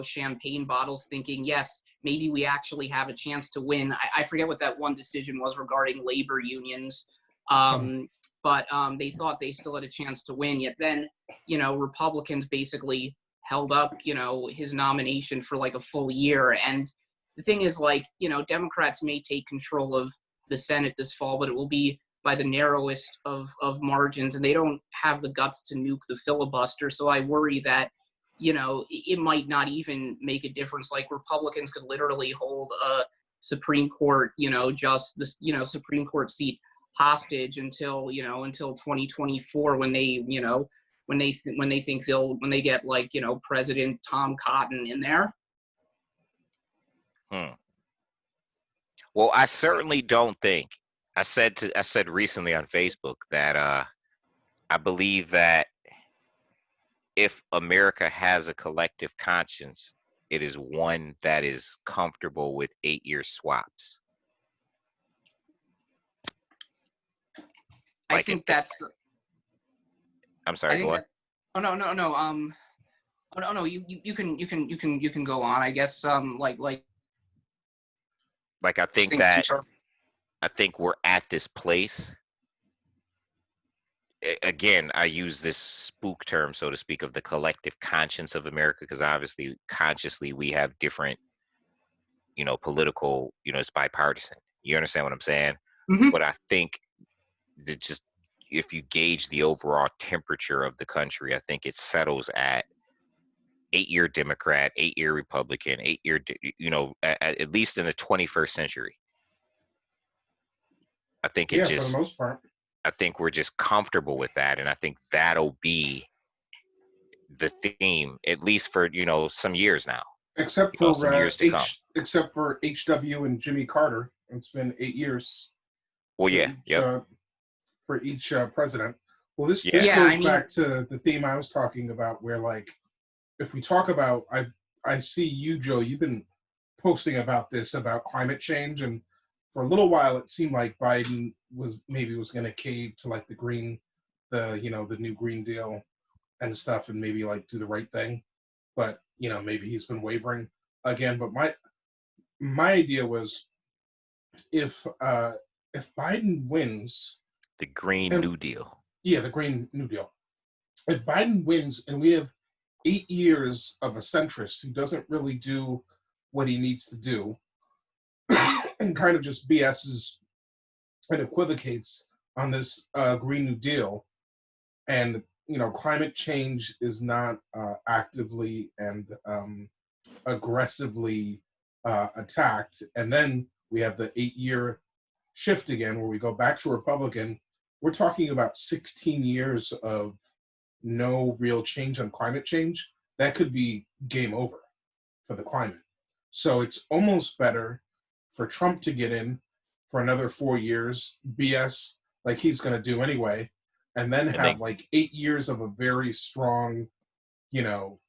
champagne bottles, thinking, yes, maybe we actually have a chance to win. I forget what that one decision was regarding labor unions, but they thought they still had a chance to win. Yet then Republicans basically held up his nomination for like a full year. And the thing is, like, Democrats may take control of the Senate this fall, but it will be by the narrowest of margins, and they don't have the guts to nuke the filibuster. So I worry that, it might not even make a difference. Like, Republicans could literally hold a Supreme Court, just this, Supreme Court seat hostage until 2024, when they, when they think when they get like, you know, President Tom Cotton in there. Well, I certainly don't think. I said recently on Facebook that I believe that if America has a collective conscience, it is one that is comfortable with 8-year swaps. I Like think that's. I'm sorry. Go on. Oh no. Oh no. You can go on. I guess Like I think that I think we're at this place. Again, I use this spook term, so to speak, of the collective conscience of America, because obviously, consciously, we have different, you know, political, you know, it's bipartisan. You understand what I'm saying? Mm-hmm. But I think that just if you gauge the overall temperature of the country, I think it settles at 8-year Democrat, 8-year Republican, 8-year, you know, at least in the 21st century. I think it for the most part. I think we're just comfortable with that, and I think that'll be the theme, at least for, you know, some years now. Except You know, for some years to come. except for HW and Jimmy Carter, it's been 8 years. Well, yeah, for each president. Well, this Yeah. goes I mean- back to the theme I was talking about, where like, if we talk about, I see you, Joe, you've been posting about this, about climate change, and for a little while it seemed like Biden was going to cave to like the new Green Deal and stuff, and maybe like do the right thing, but you know, maybe he's been wavering again. But my idea was, if Biden wins the Green New Deal. Yeah, the Green New Deal. If Biden wins and we have 8 years of a centrist who doesn't really do what he needs to do and kind of just BS's and equivocates on this Green New Deal, and you know, climate change is not actively and aggressively attacked, and then we have the 8-year shift again where we go back to Republican, we're talking about 16 years of no real change on climate change. That could be game over for the climate. So it's almost better for Trump to get in for another 4 years, BS like he's going to do anyway, and then have like 8 years of a very strong, you know,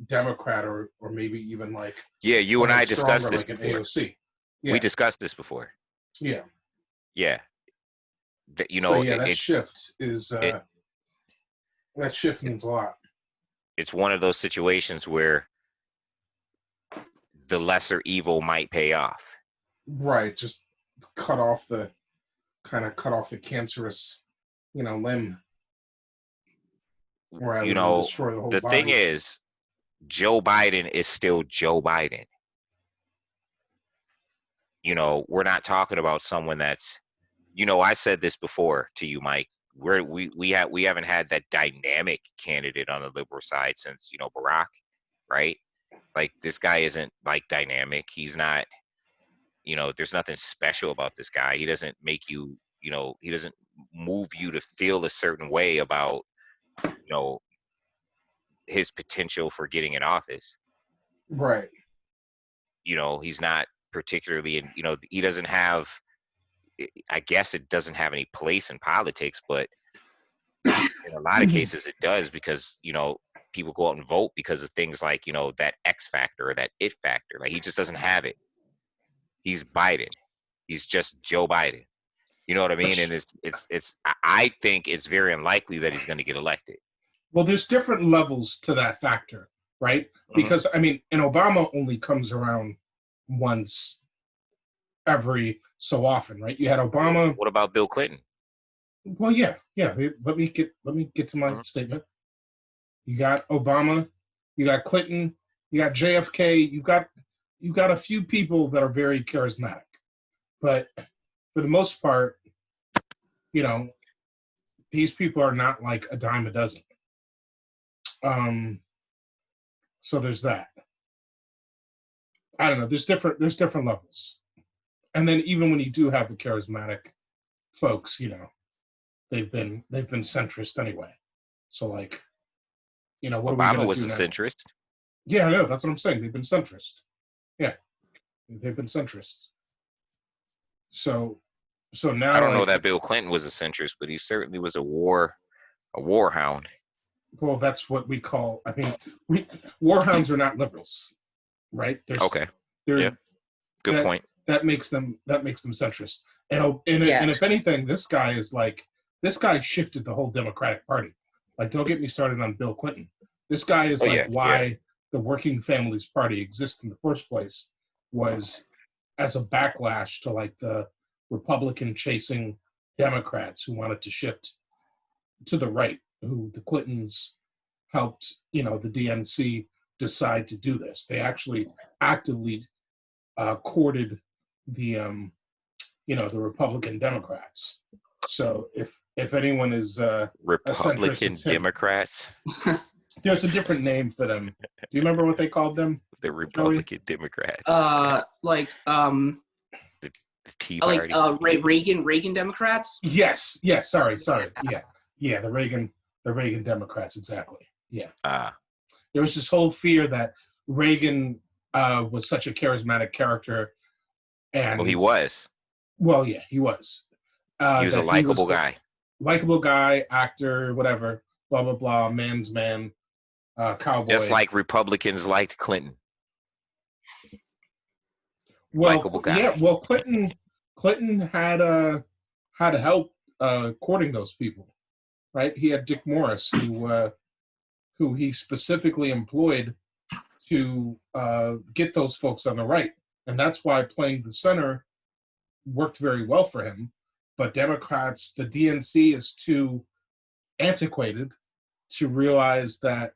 Democrat or maybe even like you and I discussed this like an before. AOC. Yeah. We discussed this before. Yeah. You know, that shift is that shift means a lot. It's one of those situations where the lesser evil might pay off. Right, just cut off the cancerous, you know, limb. Rather you know, than destroy the whole the body. thing is, Joe Biden is still Joe Biden. You know, we're not talking about someone that's, you know, I said this before to you, Mike. We haven't had that dynamic candidate on the liberal side since, you know, Barack, right? Like, this guy isn't like dynamic. He's not, you know, there's nothing special about this guy. He doesn't make you, you know, he doesn't move you to feel a certain way about, you know, his potential for getting in office. Right. You know, he's not particularly, you know, he doesn't have, I guess it doesn't have any place in politics, but in a lot of cases it does, because, you know, people go out and vote because of things like, you know, that X factor or that it factor. Like, he just doesn't have it. He's Biden. He's just Joe Biden. You know what I mean? And I think it's very unlikely that he's going to get elected. Well, there's different levels to that factor, right? Because I mean, and Obama only comes around once every so often, right? You had Obama. What about Bill Clinton? Well, yeah. Let me get to my statement. You got Obama, you got Clinton, you got JFK, you got a few people that are very charismatic, but for the most part, you know, these people are not like a dime a dozen. So there's that. I don't know. There's different levels, and then even when you do have the charismatic folks, you know, they've been centrist anyway. So like, what are we Obama gonna was do a now? centrist. Yeah, I know. That's what I'm saying. They've been centrist. Yeah, they've been centrists. So I now don't know like, that Bill Clinton was a centrist, but he certainly was a war hound. well, that's what we call. I mean, warhounds are not liberals, right? Okay. They're Yeah. Good that point. that makes them centrist. Yeah. And if anything, this guy shifted the whole Democratic Party. Like, don't get me started on Bill Clinton. This guy is Oh, like yeah, why the Working Families Party exists in the first place, was as a backlash to like the Republican chasing Democrats who wanted to shift to the right, who the Clintons helped, the DNC decide to do this. They actually actively courted the Republican Democrats. So if anyone is a centrist, Republican it's him. Democrats. There's a different name for them. Do you remember what they called them? The Republican Democrats. Like The Tea like Party. Reagan Democrats. Yes. Sorry. Yeah. The Reagan Democrats. Exactly. Yeah. There was this whole fear that Reagan was such a charismatic character, and Well, he was. Well, yeah, he was. He was a likable guy. Likable guy, actor, whatever. Blah blah blah. Man's man. Cowboy. Just like Republicans liked Clinton. Well, likable guy. Yeah. Well, Clinton had help courting those people, right? He had Dick Morris, who he specifically employed to get those folks on the right, and that's why playing the center worked very well for him. But Democrats, the DNC is too antiquated to realize that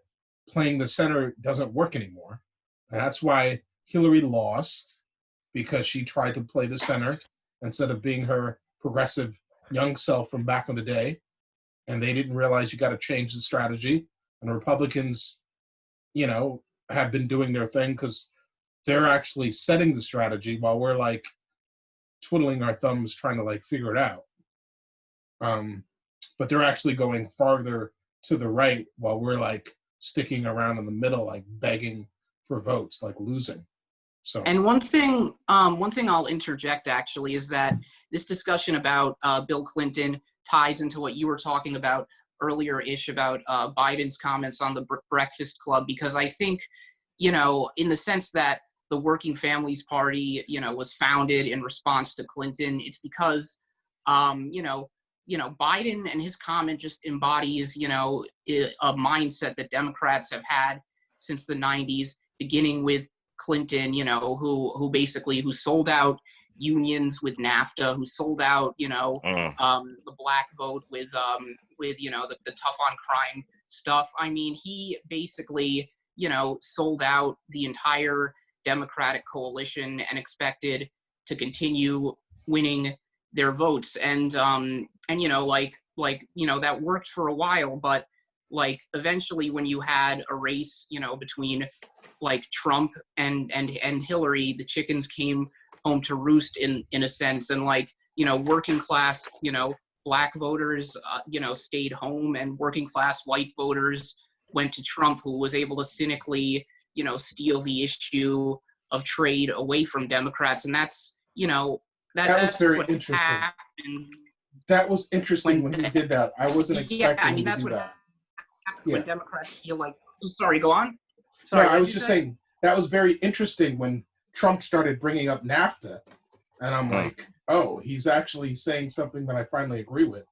playing the center doesn't work anymore. And that's why Hillary lost, because she tried to play the center instead of being her progressive young self from back in the day. And they didn't realize you got to change the strategy. And Republicans, have been doing their thing because they're actually setting the strategy while we're like twiddling our thumbs trying to like figure it out. But they're actually going farther to the right while we're like sticking around in the middle, like begging for votes, like losing. So. And one thing I'll interject actually is that this discussion about Bill Clinton ties into what you were talking about earlier-ish about Biden's comments on the Breakfast Club, because I think, in the sense that the Working Families Party, was founded in response to Clinton, it's because, Biden and his comment just embodies, a mindset that Democrats have had since the 90s, beginning with Clinton, who sold out unions with NAFTA, who sold out, the black vote with the tough on crime stuff. I mean, he basically, sold out the entire Democratic coalition and expected to continue winning their votes. And that worked for a while, but like eventually when you had a race, between like Trump and Hillary, the chickens came home to roost in a sense. And like, working class, black voters, stayed home, and working class white voters went to Trump, who was able to cynically, steal the issue of trade away from Democrats. And that's, that's very interesting. Happened. That was interesting when he did that. I wasn't expecting him to do that. When Democrats feel like, sorry, go on. Sorry, I was just saying that was very interesting when Trump started bringing up NAFTA, and I'm like, oh, he's actually saying something that I finally agree with.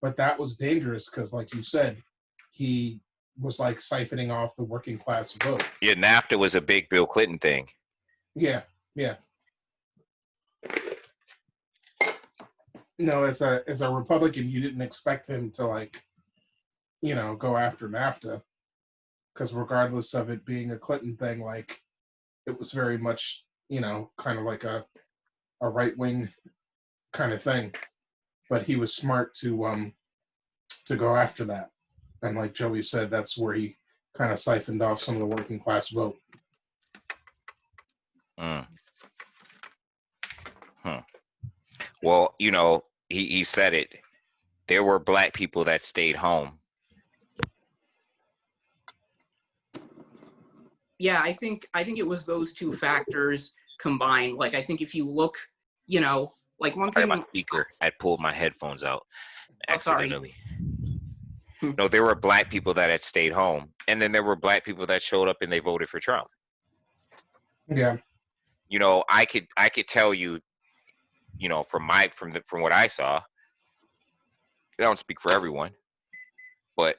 But that was dangerous because, like you said, he was like siphoning off the working class vote. Yeah, NAFTA was a big Bill Clinton thing. Yeah. As a Republican, you didn't expect him to like, go after NAFTA, because regardless of it being a Clinton thing, like it was very much, kind of like a right-wing kind of thing. But he was smart to go after that. And like Joey said, that's where he kind of siphoned off some of the working class vote. Well, he said it. There were black people that stayed home. yeah, I think it was those two factors combined. Like, I think if you look, like one Sorry, my thing. speaker. I pulled my headphones out Oh, sorry. accidentally. No, there were black people that had stayed home, and then there were black people that showed up and they voted for Trump. Yeah. I could tell you, from what I saw. I don't speak for everyone, but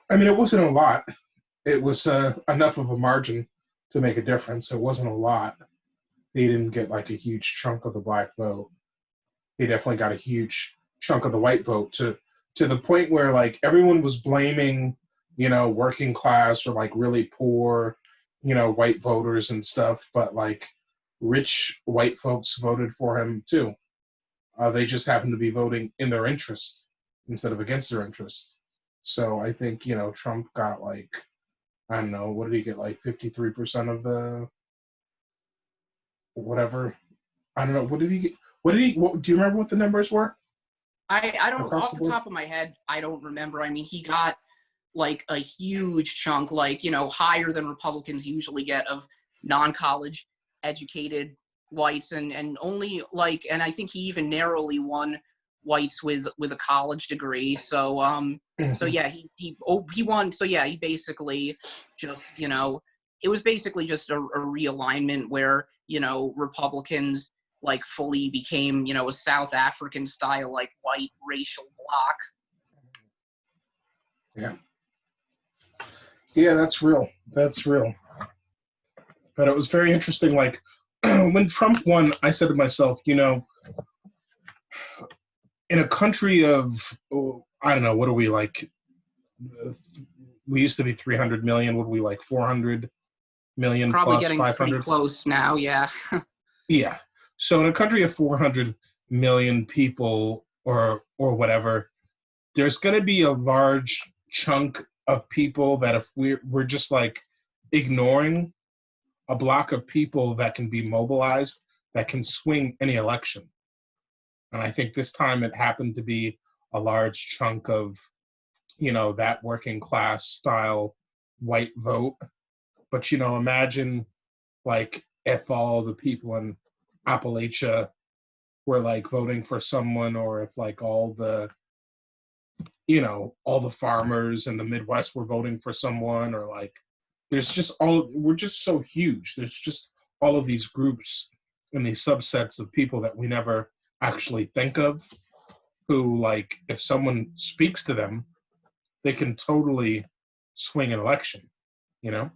I mean, it wasn't a lot. It was enough of a margin to make a difference. It wasn't a lot. He didn't get like a huge chunk of the black vote. He definitely got a huge chunk of the white vote to the point where like everyone was blaming, working class or like really poor, white voters and stuff. But like rich white folks voted for him too. They just happened to be voting in their interest instead of against their interest. So I think, Trump got like, I don't know, what did he get? Like 53% of the whatever. I don't know. What did he get? Do you remember what the numbers were? I don't, Across off the the board? top of my head, I don't remember. I mean, he got like a huge chunk, like, higher than Republicans usually get of non-college educated whites, and only like, and I think he even narrowly won whites with a college degree. So Mhm. yeah, he won. So yeah, he basically just, it was basically just a realignment where, Republicans like fully became, a South African style, like white racial bloc. Yeah. Yeah, that's real. That's real. But it was very interesting. Like when Trump won, I said to myself, in a country of, I don't know, what are we like? We used to be 300 million. What are we like? 400 million Probably plus getting pretty 500? close now, yeah. Yeah. So in a country of 400 million people or whatever, there's going to be a large chunk of people that if we're just like ignoring a block of people that can be mobilized that can swing any election. And I think this time it happened to be a large chunk of, that working class style white vote. But, imagine like if all the people in Appalachia were like voting for someone, or if like all the farmers in the Midwest were voting for someone, or like we're just so huge. There's just all of these groups and these subsets of people that we never actually think of, who like if someone speaks to them, they can totally swing an election, you know?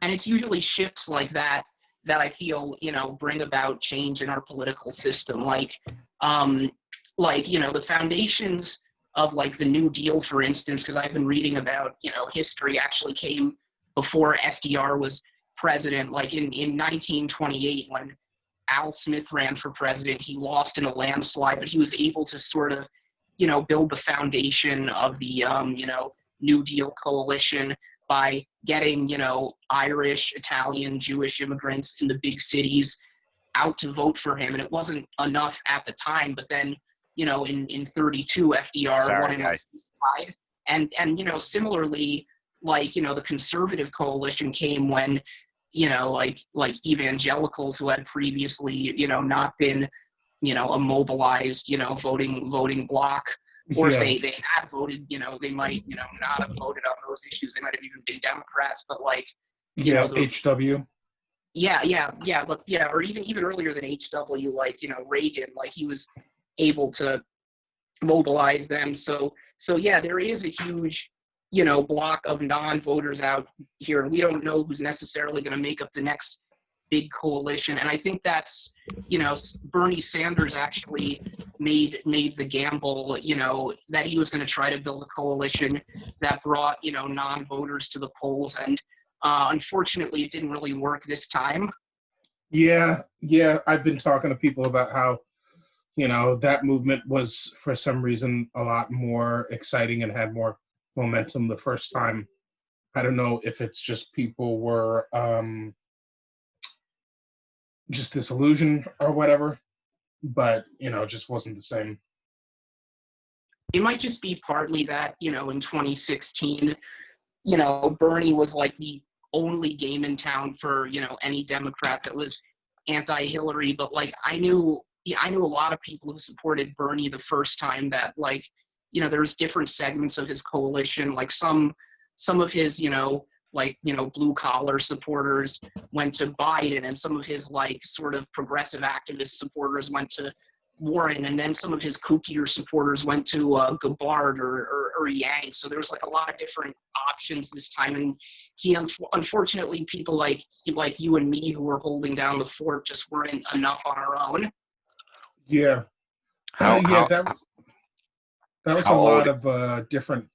And it's usually shifts like that that I feel, bring about change in our political system. Um, the foundations of like the New Deal, for instance, because I've been reading about, history actually came before FDR was president. Like in 1928, when Al Smith ran for president, he lost in a landslide, but he was able to sort of, build the foundation of the, New Deal coalition by getting, Irish, Italian, Jewish immigrants in the big cities out to vote for him. And it wasn't enough at the time, but then, in 32, FDR won sorry an guys. side. And, similarly, like, the conservative coalition came when, like evangelicals who had previously, not been, a mobilized, voting bloc, or if Yeah, they had voted, they might, not have voted on those issues. They might have even been Democrats, but like, yeah, the HW. but yeah, or even earlier than HW, like, Reagan, like he was able to mobilize them. So yeah, there is a huge, block of non-voters out here, and we don't know who's necessarily going to make up the next big coalition. And I think that's, Bernie Sanders actually made the gamble, that he was going to try to build a coalition that brought, non-voters to the polls. And unfortunately, it didn't really work this time. Yeah, I've been talking to people about how, that movement was for some reason a lot more exciting and had more momentum the first time. I don't know if it's just people were just disillusioned or whatever, but, it just wasn't the same. it might just be partly that, you know, in 2016, you know, Bernie was like the only game in town for, you know, any Democrat that was anti-Hillary. But like, yeah, I knew a lot of people who supported Bernie the first time that, like, you know, there's different segments of his coalition. Like some of his, you know, like, you know, blue collar supporters went to Biden, and some of his like sort of progressive activist supporters went to Warren, and then some of his kookier supporters went to Gabbard or Yang. So there was like a lot of different options this time, and he unfortunately, people like you and me who were holding down the fort just weren't enough on our own. Yeah. How Yeah, how that was a how lot old? of different,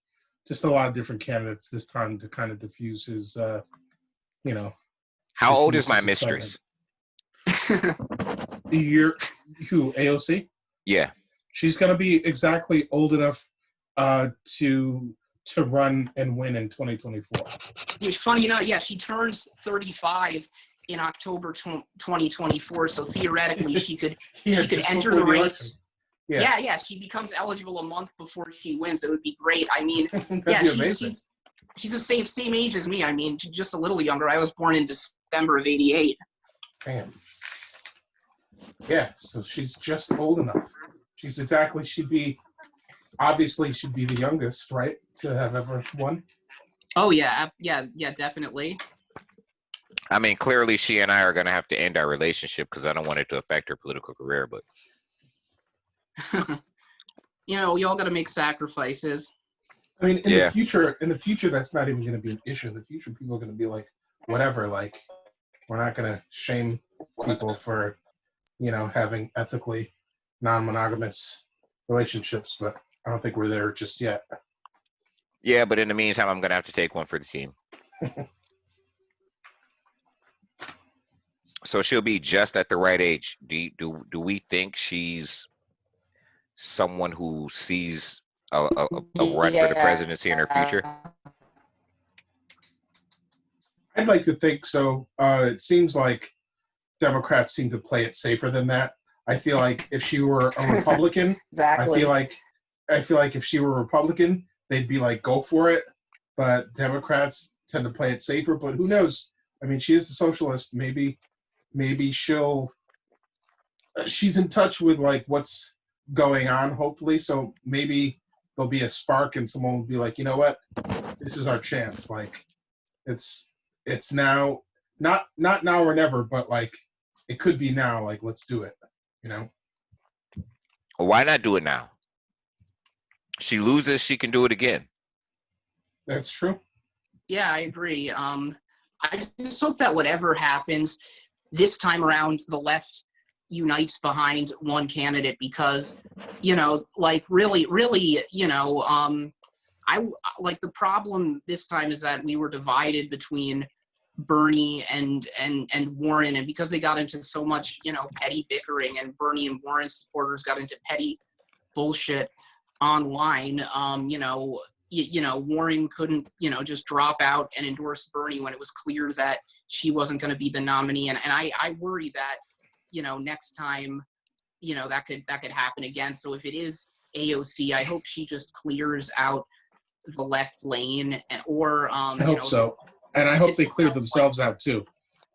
just a lot of different candidates this time to kind of diffuse his, you know, How old is diffuse my his excitement. mistress? You're who, AOC? Yeah. She's gonna be exactly old enough to run and win in 2024. It's funny, you know, yeah, she turns 35 in October 2024, so theoretically she could Yeah, she could just enter before the election. race. Yeah, Yeah, she becomes eligible a month before she wins. It would be great. I mean, that'd yeah, be amazing. she's the same age as me. I mean, just a little younger. I was born in December of '88. Damn. Yeah, so she's just old enough. Obviously she'd be the youngest, right, to have ever won. Oh yeah, definitely. I mean, clearly she and I are going to have to end our relationship because I don't want it to affect her political career. But You know, we all got to make sacrifices. I mean, in yeah, the future, that's not even going to be an issue. In the future, people are going to be like, whatever. Like, we're not going to shame people for, you know, having ethically non-monogamous relationships. But I don't think we're there just yet. yeah. But in the meantime, I'm going to have to take one for the team. So she'll be just at the right age. Do we think she's someone who sees a run for the presidency in her future? I'd like to think so. It seems like Democrats seem to play it safer than that. I feel like if she were a Republican, Exactly. I feel like if she were a Republican, they'd be like, go for it. But Democrats tend to play it safer. But who knows? I mean, she is a socialist. Maybe she's in touch with like what's going on. Hopefully, so maybe there'll be a spark, and someone will be like, you know what, this is our chance. Like, it's now, not now or never, but like it could be now. Like, let's do it. You know. Well, why not do it now? She loses, she can do it again. That's true. Yeah, I agree. I just hope that whatever happens this time around, the left unites behind one candidate because, you know, like really, you know, I like the problem this time is that we were divided between Bernie and Warren, and because they got into so much, you know, petty bickering, and Bernie and Warren supporters got into petty bullshit online, you know, Warren couldn't, you know, just drop out and endorse Bernie when it was clear that she wasn't going to be the nominee. And I worry that, you know, next time, you know, that could happen again. So if it is AOC, I hope she just clears out the left lane, or I hope so, and I if hope it's they cleared else, themselves out too.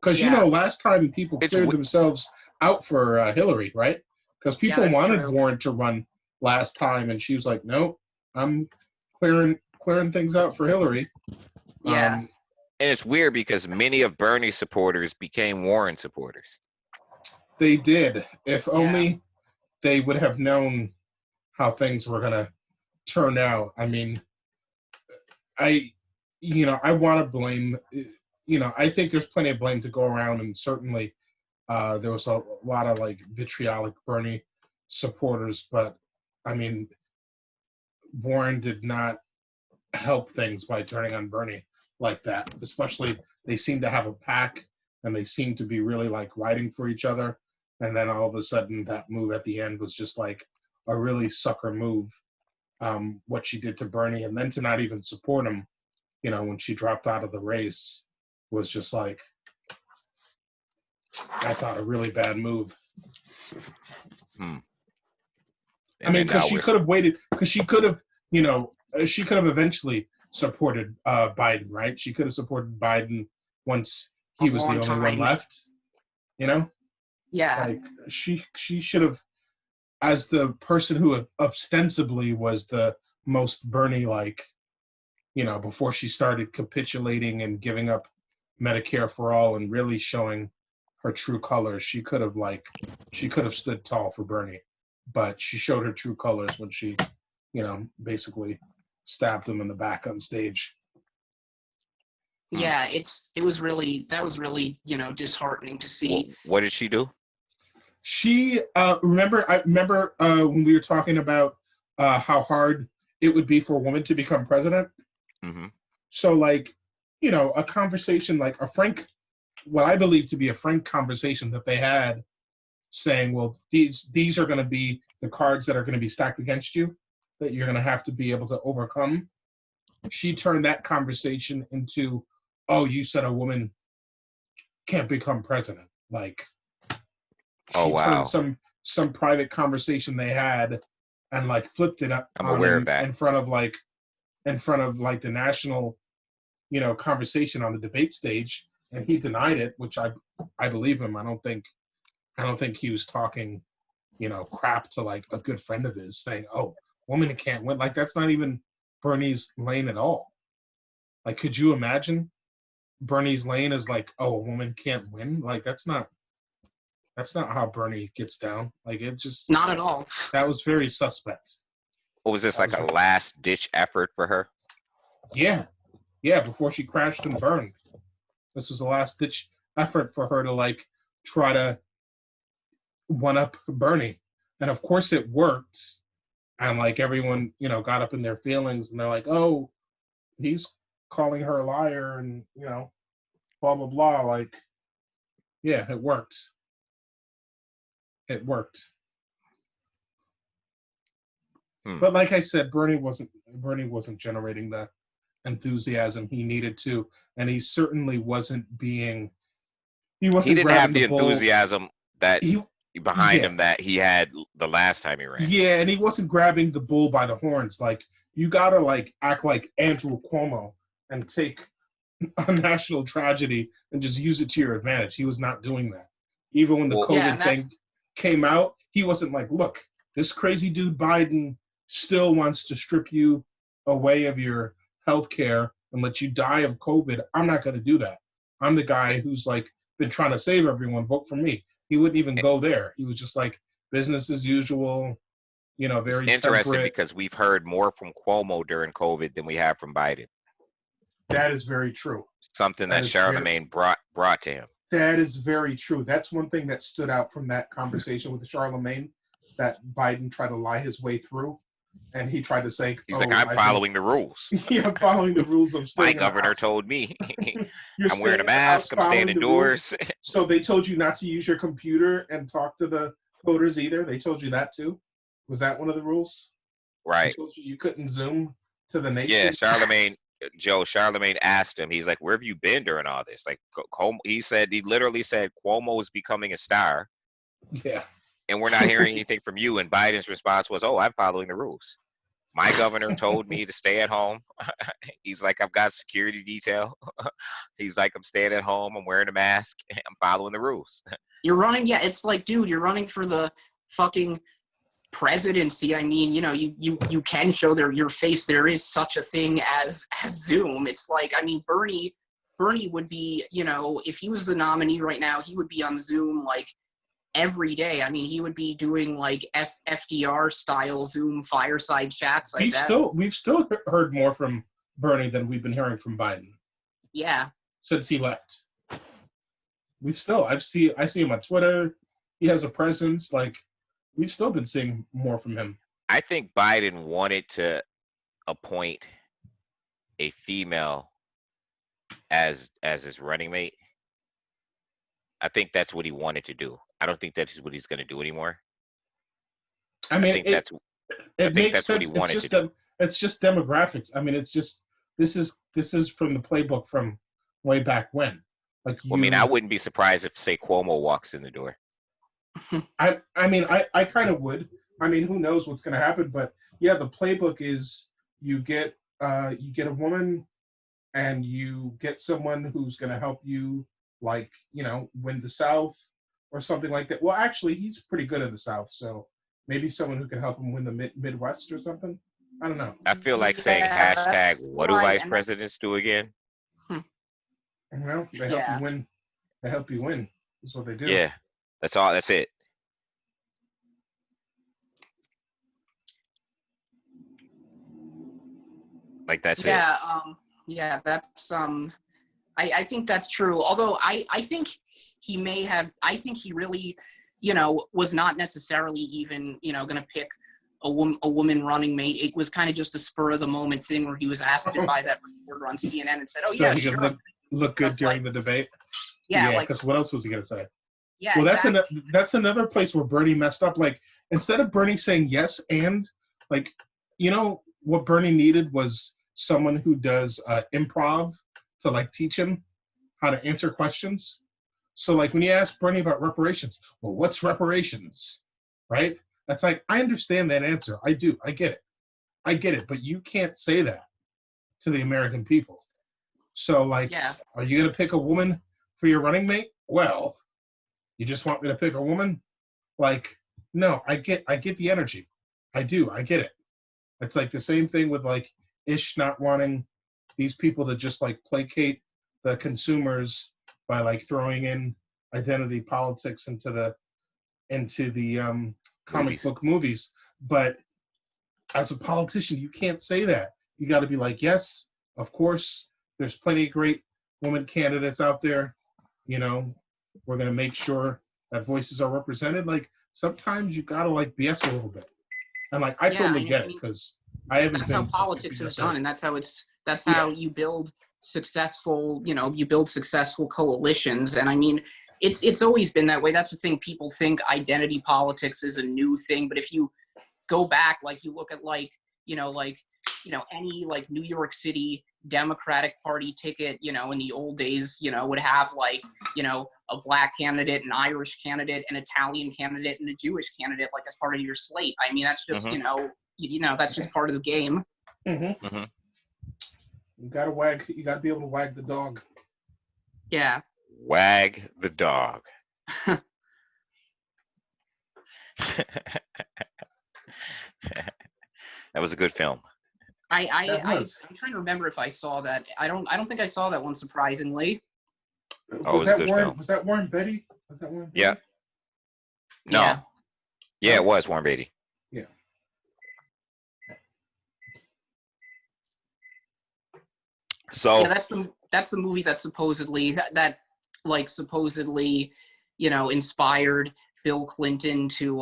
Because you Yeah. know, last time people It's cleared wi- themselves out for Hillary, right? Because people that's wanted true. Warren to run last time, and she was like, "Nope, I'm clearing things out for Hillary." Yeah. And it's weird because many of Bernie's supporters became Warren supporters. They did. If Yeah. only they would have known how things were gonna turn out. I mean, I want to blame. You know, I think there's plenty of blame to go around, and certainly there was a lot of like vitriolic Bernie supporters. But I mean, Warren did not help things by turning on Bernie like that. Especially, they seem to have a pack, and they seem to be really like riding for each other. And then all of a sudden, that move at the end was just like a really sucker move. What she did to Bernie, and then to not even support him, you know, when she dropped out of the race, was just like, I thought, a really bad move. I And mean, then because now she we're could have waited, because she could have, she could have eventually supported Biden, right? She could have supported Biden once A he was the long only one time. left. You know, Yeah. like she should have, as the person who ostensibly was the most Bernie like, before she started capitulating and giving up Medicare for all and really showing her true colors, she could have stood tall for Bernie, but she showed her true colors when she, basically stabbed him in the back on stage. Yeah, that was really, disheartening to see. what did she do? She I remember when we were talking about how hard it would be for a woman to become president. Mm-hmm. So like, a conversation, like a frank, what I believe to be a frank conversation that they had, saying, well, these are going to be the cards that are going to be stacked against you, that you're going to have to be able to overcome. She turned that conversation into, oh, you said a woman can't become president. Like, Oh, she wow. turned some private conversation they had and like flipped it up I'm on aware him of that. in front of the national, conversation on the debate stage, and he denied it, which I believe him. I don't think he was talking, crap to like a good friend of his, saying, oh, woman can't win. Like, that's not even Bernie's lane at all. Like, could you imagine Bernie's lane is like, oh, a woman can't win? Like, that's not how Bernie gets down. Like, it just, Not at all. that was very suspect. What was this, like a last ditch effort for her? Yeah, before she crashed and burned. This was a last ditch effort for her to like try to one up Bernie. And of course it worked. And like everyone, got up in their feelings and they're like, oh, he's calling her a liar and, blah, blah, blah. Like, yeah, it worked. It worked. But like I said, Bernie wasn't generating the enthusiasm he needed to, and he certainly wasn't being. He wasn't. He didn't have grabbing the bull. enthusiasm that behind Yeah. him that he had the last time he ran. Yeah, and he wasn't grabbing the bull by the horns. Like, you gotta like act like Andrew Cuomo and take a national tragedy and just use it to your advantage. He was not doing that. Even when the COVID thing came out, he wasn't like, look, this crazy dude Biden still wants to strip you away of your health care and let you die of COVID. I'm not going to do that. I'm the guy who's like been trying to save everyone. Vote for me. He wouldn't even go there. He was just like business as usual, very It's interesting temperate. because we've heard more from Cuomo during COVID than we have from Biden. That is very true. Something that Charlemagne brought to him. That is very true. That's one thing that stood out from that conversation with Charlemagne, that Biden tried to lie his way through. And he tried to say, he's like, I'm following the rules. Yeah, I'm following the rules. I'm staying. My governor told me. I'm wearing a mask. I'm staying indoors. So they told you not to use your computer and talk to the voters either? They told you that too? Was that one of the rules? Right. They told you couldn't Zoom to the nation? Yeah, Charlemagne asked him, he's like, where have you been during all this? Like, he literally said, Cuomo is becoming a star. Yeah. And we're not hearing anything from you. And Biden's response was, oh, I'm following the rules. My governor told me to stay at home. He's like, I've got security detail. He's like, I'm staying at home. I'm wearing a mask. I'm following the rules. You're running. Yeah, it's like, dude, you're running for the fucking presidency. I mean, you can show your face. There is such a thing as Zoom. It's like, I mean, Bernie would be, if he was the nominee right now, he would be on Zoom like every day. I mean, he would be doing like FDR style Zoom fireside chats like that. We've still heard more from Bernie than we've been hearing from Biden. Yeah. Since he left. I see him on Twitter. He has a presence. Like, we've still been seeing more from him. I think Biden wanted to appoint a female as his running mate. I think that's what he wanted to do. I don't think that's what he's going to do anymore. I mean, that's what he wanted to do. It's just demographics. I mean, it's just this is from the playbook from way back when. Like, I wouldn't be surprised if, say, Cuomo walks in the door. I mean, I kind of would. I mean, who knows what's going to happen? But yeah, the playbook is you get a woman, and you get someone who's going to help you, like, win the South or something like that. Well, actually, he's pretty good in the South, so maybe someone who can help him win the Midwest or something. I don't know. I feel like saying Yeah, hashtag that's what do right. vice And presidents do again? Well, they help Yeah. you win. They help you win. That's what they do. Yeah, that's all. That's it. Like that's it. yeah, that's I think that's true. Although I think he may have, I think he really, was not necessarily even, going to pick a woman running mate. It was kind of just a spur of the moment thing where he was asked it by that reporter on CNN and said, "Oh So yeah, he sure." could look good Just during like- the debate. Yeah, Yeah, like because what else was he going to say? yeah. Well, exactly. that's another place where Bernie messed up. Like, instead of Bernie saying yes and, like, what Bernie needed was someone who does improv to, like, teach him how to answer questions. So, like, when you ask Bernie about reparations, well, what's reparations, right? That's like, I understand that answer. I do. I get it. But you can't say that to the American people. So, like, Yeah. are you going to pick a woman for your running mate? Well, you just want me to pick a woman? Like, no, I get the energy. I do. I get it. It's like the same thing with, like, Ish not wanting these people to just, like, placate the consumers by, like, throwing in identity politics into the comic Movies. book movies. But as a politician, you can't say that. You got to be like, yes, of course, there's plenty of great women candidates out there. We're going to make sure that voices are represented. Like, sometimes you got to, like, BS a little bit. And, like, I totally get it, because I haven't That's been. how politics is done, and that's how Yeah. you build successful, coalitions. And I mean, it's always been that way. That's the thing. People think identity politics is a new thing, but if you go back, like, you look at, like, any, like, New York City Democratic Party ticket, in the old days, would have, like, a black candidate, an Irish candidate, an Italian candidate, and a Jewish candidate, like, as part of your slate. I mean, that's just, that's just part of the game. Mm-hmm. Mhm. You got to be able to wag the dog. Yeah. Wag the dog. That was a good film. I'm was. trying to remember if I saw that. I don't think I saw that one, surprisingly. Oh, it was a good film. Was that Warren Beatty? Was that Warren Beatty? Yeah. No. Yeah. Yeah, it was Warren Beatty. Yeah. So Yeah, that's the movie that supposedly inspired Bill Clinton to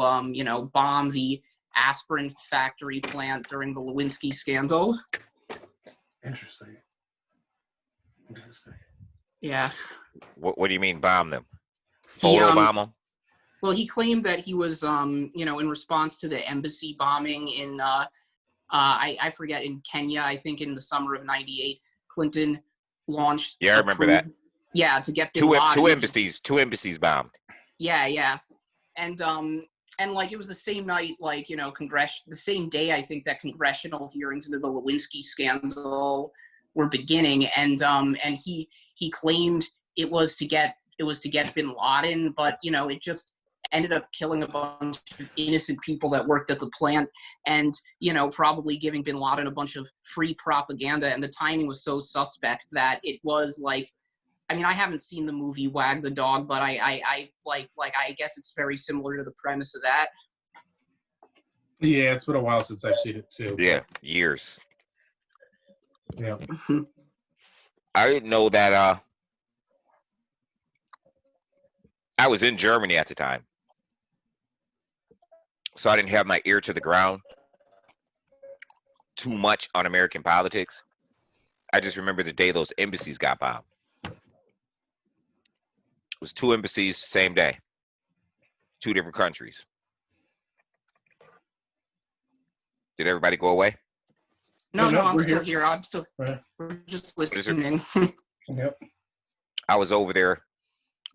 bomb the aspirin factory plant during the Lewinsky scandal. Interesting. Yeah. what do you mean bomb them? He, Photo bomb them? Well, he claimed that he was in response to the embassy bombing in I forget, in Kenya, I think in the summer of '98, Clinton launched. Yeah, I remember that. Yeah, to get Bin Laden. Two embassies bombed. Yeah. And like, it was the same night, like, the same day, I think, that congressional hearings into the Lewinsky scandal were beginning, and he claimed it was to get Bin Laden, but it just ended up killing a bunch of innocent people that worked at the plant, and probably giving Bin Laden a bunch of free propaganda. And the timing was so suspect that it was like, I mean, I haven't seen the movie Wag the Dog, but I guess it's very similar to the premise of that. Yeah, it's been a while since I've seen it too. Yeah, years. Yeah. I didn't know that. I was in Germany at the time, so I didn't have my ear to the ground too much on American politics. I just remember the day those embassies got bombed. It was 2 embassies, same day, 2 different countries. Did everybody go away? No, I'm we're still here. here. I'm still. Right. We're just listening. Yep. I was over there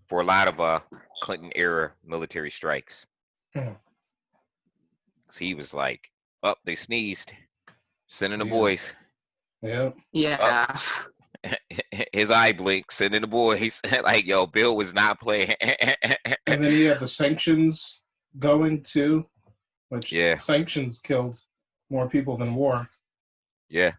for a lot of Clinton era military strikes. 'Cause he was like, "Oh, they sneezed. Sending the Yeah. boys." Yeah. Yeah. His eye blinked. Sending the boys. Like, yo, Bill was not playing. And then he had the sanctions going too, which Yeah. sanctions killed more people than war. Yeah.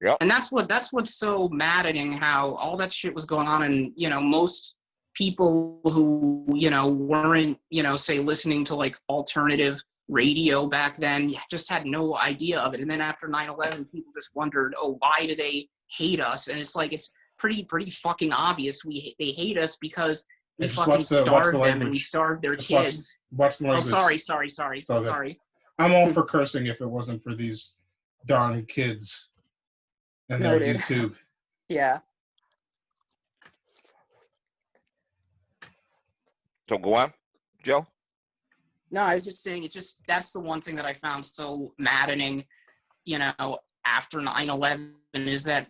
Yep. And that's what's so maddening, how all that shit was going on, and most people who weren't say listening to like alternative radio back then just had no idea of it. And then after 9/11, people just wondered, oh, why do they hate us? And it's like, it's pretty fucking obvious. They hate us because we Just fucking watch the starved them, and we language. starved their Just kids. Watch the Oh, language. sorry. all good. Sorry. I'm all for cursing if it wasn't for these darn kids and their Noted. YouTube. Yeah. So go on, Joe. No, I was just saying, that's the one thing that I found so maddening, after 9/11, is that,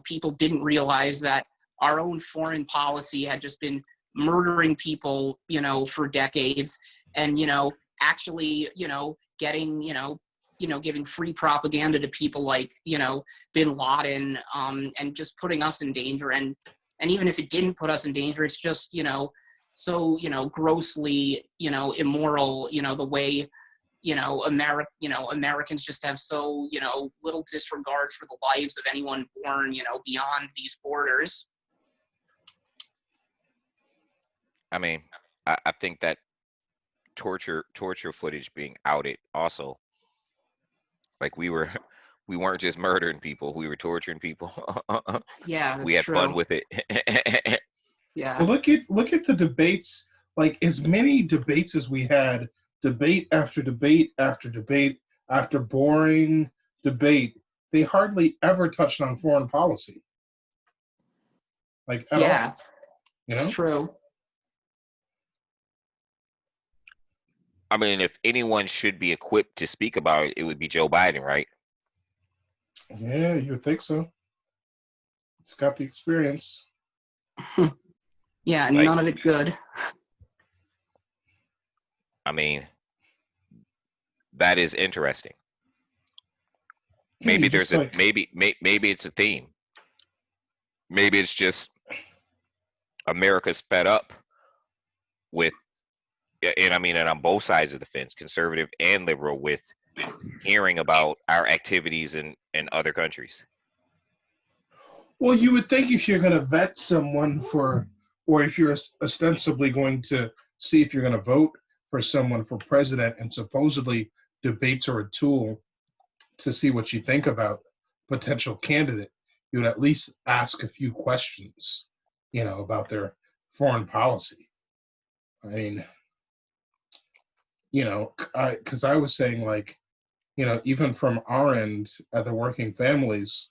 people didn't realize that our own foreign policy had just been murdering people, for decades, and, actually, getting, giving free propaganda to people like, bin Laden, and just putting us in danger. And even if it didn't put us in danger, it's just, so grossly immoral, the way Americans just have so little disregard for the lives of anyone born beyond these borders. I mean, I think that torture footage being outed also, like we weren't just murdering people, we were torturing people. Yeah, that's we had true. fun with it. Yeah. Well, look at the debates. Like, as many debates as we had, debate after debate after debate after boring debate, they hardly ever touched on foreign policy. Like, at all. It's true. I mean, if anyone should be equipped to speak about it, it would be Joe Biden, right? Yeah, you would think so. It's got the experience. Yeah, Like, none of it good. I mean, that is interesting. Maybe there's maybe it's a theme. Maybe it's just America's fed up with, and I mean, and on both sides of the fence, conservative and liberal, with hearing about our activities in other countries. Well, you would think if you're going to vet someone for, or if you're ostensibly going to see if you're going to vote for someone for president, and supposedly debates are a tool to see what you think about potential candidate, you would at least ask a few questions, about their foreign policy. I mean, because I was saying, like, even from our end at the Working Families,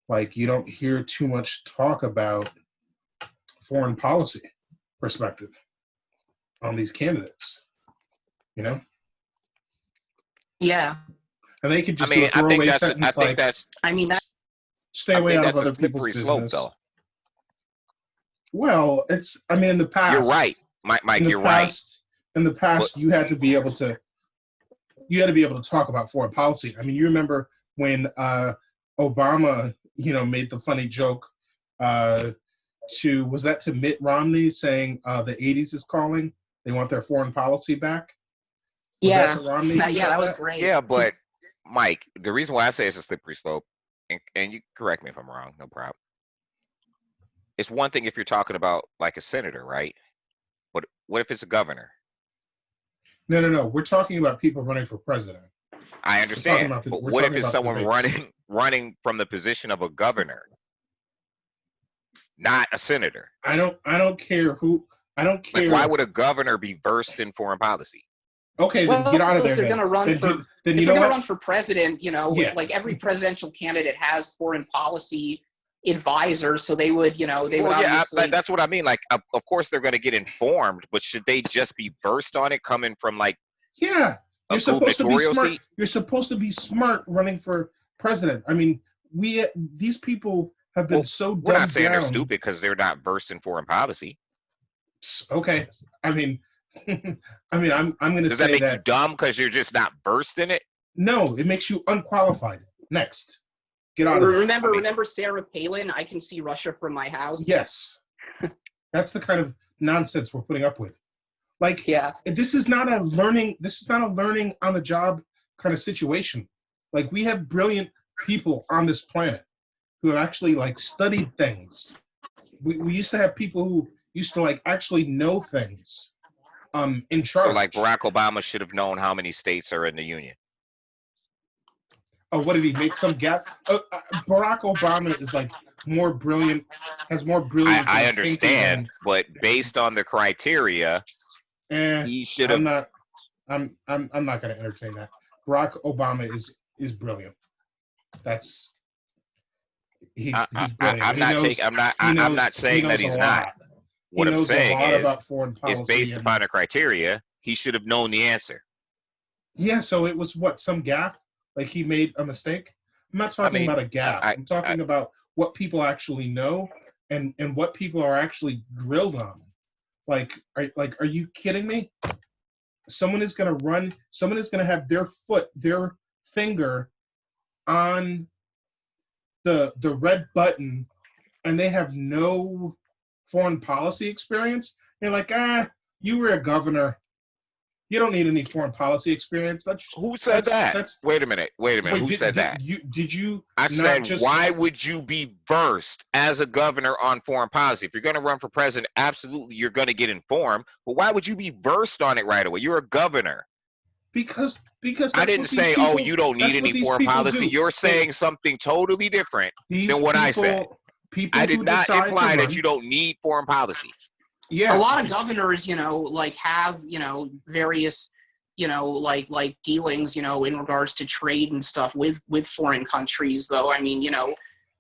like, you don't hear too much talk about foreign policy perspective on these candidates, Yeah. And they could just I mean, do a throwaway sentence like, stay away out of other people's business. Slope, though. Well, in the past. You're right, Mike. You're right. In the past, you had to be able to talk about foreign policy. I mean, you remember when Obama, made the funny joke to Mitt Romney, saying the 80s is calling, they want their foreign policy back? Yeah, Romney that was great. Yeah, but Mike, the reason why I say it's a slippery slope, and you correct me if I'm wrong, no problem. It's one thing if you're talking about like a senator, right? But what if it's a governor? No. We're talking about people running for president. I understand. But what if it's someone running from the position of a governor, not a senator? I don't care who. I don't care. Like, why would a governor be versed in foreign policy? Okay, then get out of there. If they're going to run run for president, like every presidential candidate has foreign policy advisors, so they would, obviously. That's what I mean. Like, of course they're going to get informed, but should they just be versed on it, coming from like? Yeah, you're supposed to be smart. You're supposed to be smart running for president. I mean, these people have been so dumbed down. We're not saying they're stupid because they're not versed in foreign policy. Okay, I mean, I mean, I'm going to Does that say make you that dumb because you're just not versed in it? no, it makes you unqualified. Next, get out of it. Remember Sarah Palin? I can see Russia from my house. Yes, that's the kind of nonsense we're putting up with. Like, Yeah. this is not a learning. This is not a learning on the job kind of situation. Like, we have brilliant people on this planet who have actually like studied things. We used to have people who used to like actually know things. In charge. So like Barack Obama should have known how many states are in the union. Oh, what did he make some guess? Barack Obama is like more brilliant, has more brilliance. I understand, but based on the criteria, he should have. I'm not going to entertain that. Barack Obama is brilliant. He's brilliant. I'm not saying that he's not. What I'm saying is based upon the criteria, he should have known the answer. Yeah, so it was what, some gaffe? Like he made a mistake? I'm not talking about a gaffe. I'm talking about what people actually know and what people are actually drilled on. Like, are you kidding me? Someone is going to have their finger on the red button, and they have no foreign policy experience. You're like, you were a governor. You don't need any foreign policy experience. Who said that? Wait a minute. Who said that? I said, why would you be versed as a governor on foreign policy? If you're going to run for president, absolutely, you're going to get informed. But why would you be versed on it right away? You're a governor. Because I didn't say, you don't need any foreign policy. You're saying something totally different than what I said. I did not imply that you don't need foreign policy. Yeah, a lot of governors, like have, various, like dealings, in regards to trade and stuff with foreign countries, though. I mean,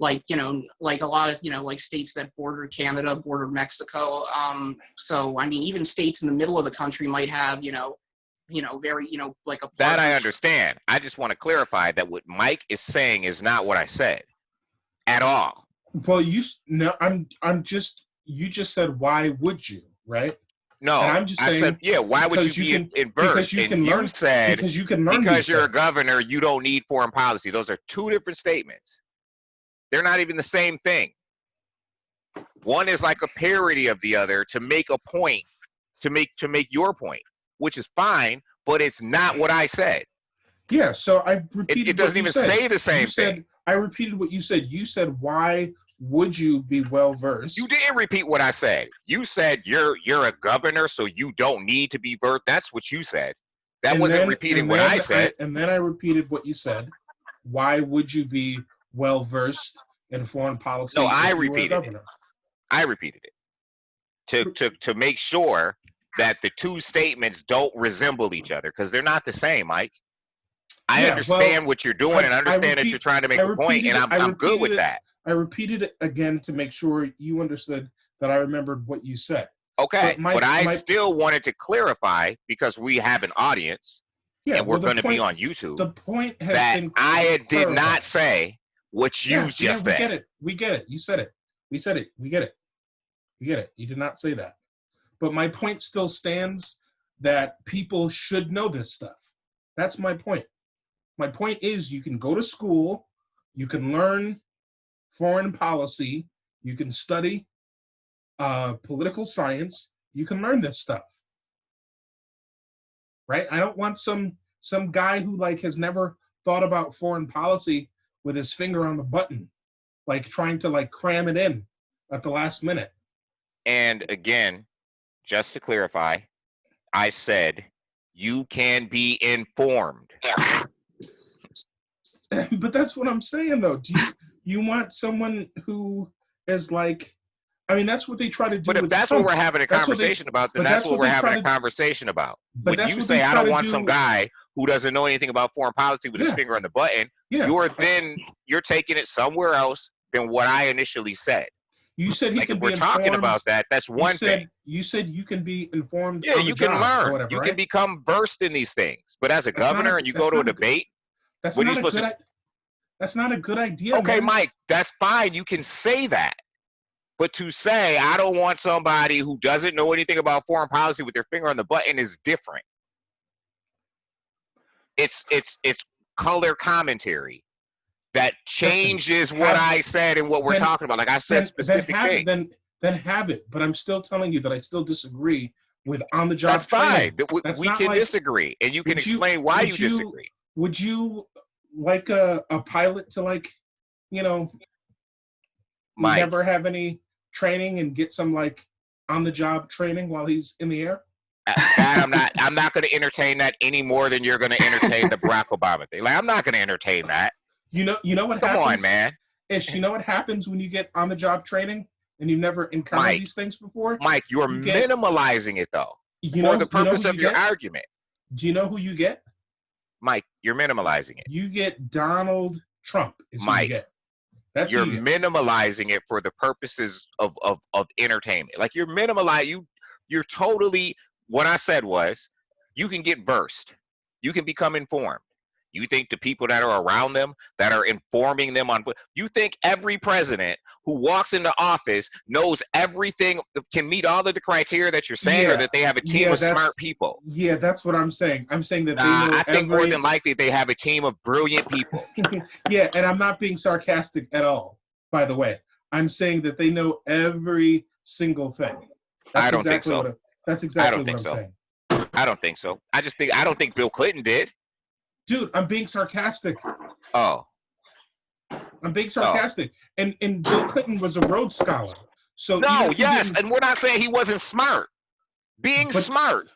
like a lot of, like states that border Canada, border Mexico. So, I mean, even states in the middle of the country might have, very, like a that I understand. I just want to clarify that what Mike is saying is not what I said at all. Well, you just said, why would you, right? No, and I'm just saying, I said, yeah, why would you be inverse? You said, because you're a governor, you don't need foreign policy. Those are two different statements. They're not even the same thing. One is like a parody of the other to make a point, to make your point, which is fine, but it's not what I said. Yeah, so I repeated. It doesn't even say the same thing. I repeated what you said. You said, why would you be well versed? You didn't repeat what I said. You said you're a governor, so you don't need to be versed. That's what you said. That wasn't repeating what I said. And then I repeated what you said. Why would you be well versed in foreign policy? No, I repeated it. I repeated it to make sure that the two statements don't resemble each other, because they're not the same, Mike. I understand what you're doing, and understand that you're trying to make a point, and I'm good with that. I repeated it again to make sure you understood that I remembered what you said. Okay, but I still wanted to clarify, because we have an audience, and we're going to be on YouTube. The point has been I did not say what you just said. We get it. You said it. We said it. We get it. We get it. You did not say that. But my point still stands that people should know this stuff. That's my point. My point is, you can go to school, you can learn foreign policy, you can study political science, you can learn this stuff. Right? I don't want some guy who like has never thought about foreign policy with his finger on the button, like trying to like cram it in at the last minute. And again, just to clarify, I said you can be informed. But that's what I'm saying, though. Do you want someone who is like, I mean, that's what they try to do. But if that's what we're having a conversation about, then that's what we're having a conversation about. When you say, I don't want some guy who doesn't know anything about foreign policy with his finger on the button, you're taking it somewhere else than what I initially said. You said he could be informed. If we're talking about that, that's one thing. You said you can be informed. Yeah, you can learn. Whatever, you can become versed in these things. But as a governor and you go to a debate, that's not a good idea. Okay, man. Mike, that's fine. You can say that. But to say I don't want somebody who doesn't know anything about foreign policy with their finger on the button is different. It's color commentary that changes what I said and what we're talking about. Like I said specific things. Then have it. But I'm still telling you that I still disagree with on-the-job That's training. fine. We can disagree, and you can explain why you disagree. Would you like a pilot to, like, you know, Mike, never have any training and get some, like, on-the-job training while he's in the air? That I'm not going to entertain that any more than you're going to entertain the Barack Obama thing. Like I'm not going to entertain that. You know what Come happens? on, man. Ish, you know what happens when you get on-the-job training and you've never encountered these things before? Mike, you're minimalizing it though. For the purpose of your argument. Do you know who you get? Mike, you're minimalizing it. You get Donald Trump. Mike, you get. That's you're minimalizing it for the purposes of entertainment. Like you're minimalizing. You're totally. What I said was, you can get versed. You can become informed. You think the people that are around them, that are informing them on, you think every president who walks into office knows everything, can meet all of the criteria that you're saying, or that they have a team of smart people? Yeah, that's what I'm saying. I'm saying that they know I think more than likely they have a team of brilliant people. Yeah, and I'm not being sarcastic at all, by the way. I'm saying that they know every single thing. I don't think so. That's exactly what I'm saying. I don't think so. I don't think Bill Clinton did. Dude, I'm being sarcastic. Oh. I'm being sarcastic. Oh. And Bill Clinton was a Rhodes Scholar. So and we're not saying he wasn't smart. Being smart,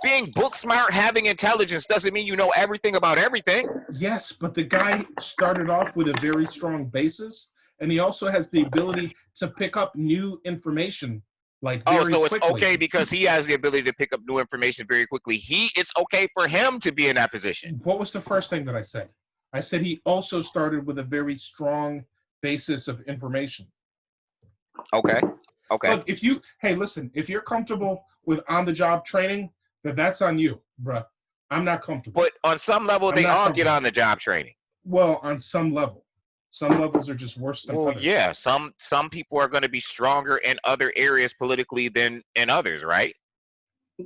being book smart, having intelligence doesn't mean you know everything about everything. Yes, but the guy started off with a very strong basis, and he also has the ability to pick up new information. So it's okay because he has the ability to pick up new information very quickly. It's okay for him to be in that position. What was the first thing that I said? I said he also started with a very strong basis of information. Okay. Look, if you're comfortable with on-the-job training, then that's on you, bruh. I'm not comfortable. But on some level, they all get on-the-job training. Well, on some level. Some levels are just worse than others. Yeah. Some people are going to be stronger in other areas politically than in others, right?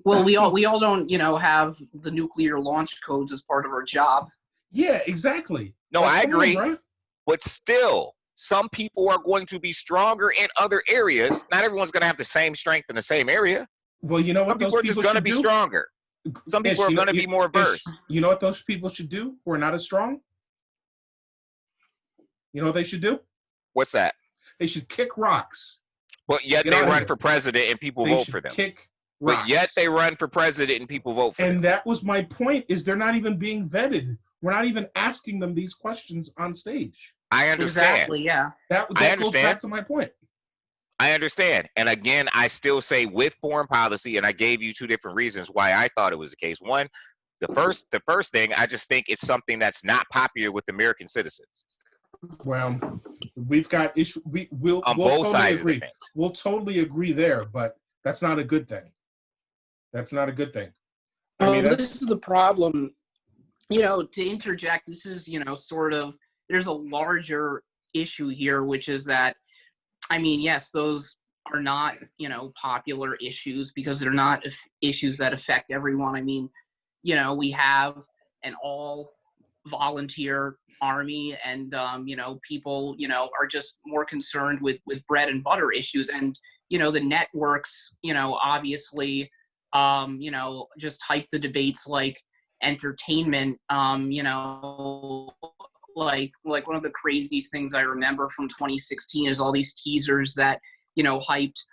Well, we all don't, have the nuclear launch codes as part of our job. Yeah, exactly. No, I agree. But still, some people are going to be stronger in other areas. Not everyone's going to have the same strength in the same area. Well, you know what? Some people are just going to be stronger. Some people are going to be more versed. You know what those people should do who are not as strong? You know what they should do? What's that? They should kick rocks. But yet they run for president and people vote for them. Kick rocks. But yet they run for president and people vote for them. And that was my point, is they're not even being vetted. We're not even asking them these questions on stage. I understand. Exactly, yeah. That goes back to my point. I understand. And again, I still say with foreign policy, and I gave you two different reasons why I thought it was the case. One, the first thing, I just think it's something that's not popular with American citizens. Well, we've got issues. We'll both totally sides agree. Of the fence. We'll totally agree there, but that's not a good thing. That's not a good thing. I mean, this is the problem. To interject, this is, sort of, there's a larger issue here, which is that, I mean, yes, those are not, popular issues because they're not issues that affect everyone. I mean, we have an all volunteer army and people are just more concerned with bread and butter issues, and the networks obviously just hype the debates like entertainment. Like one of the craziest things I remember from 2016 is all these teasers that hyped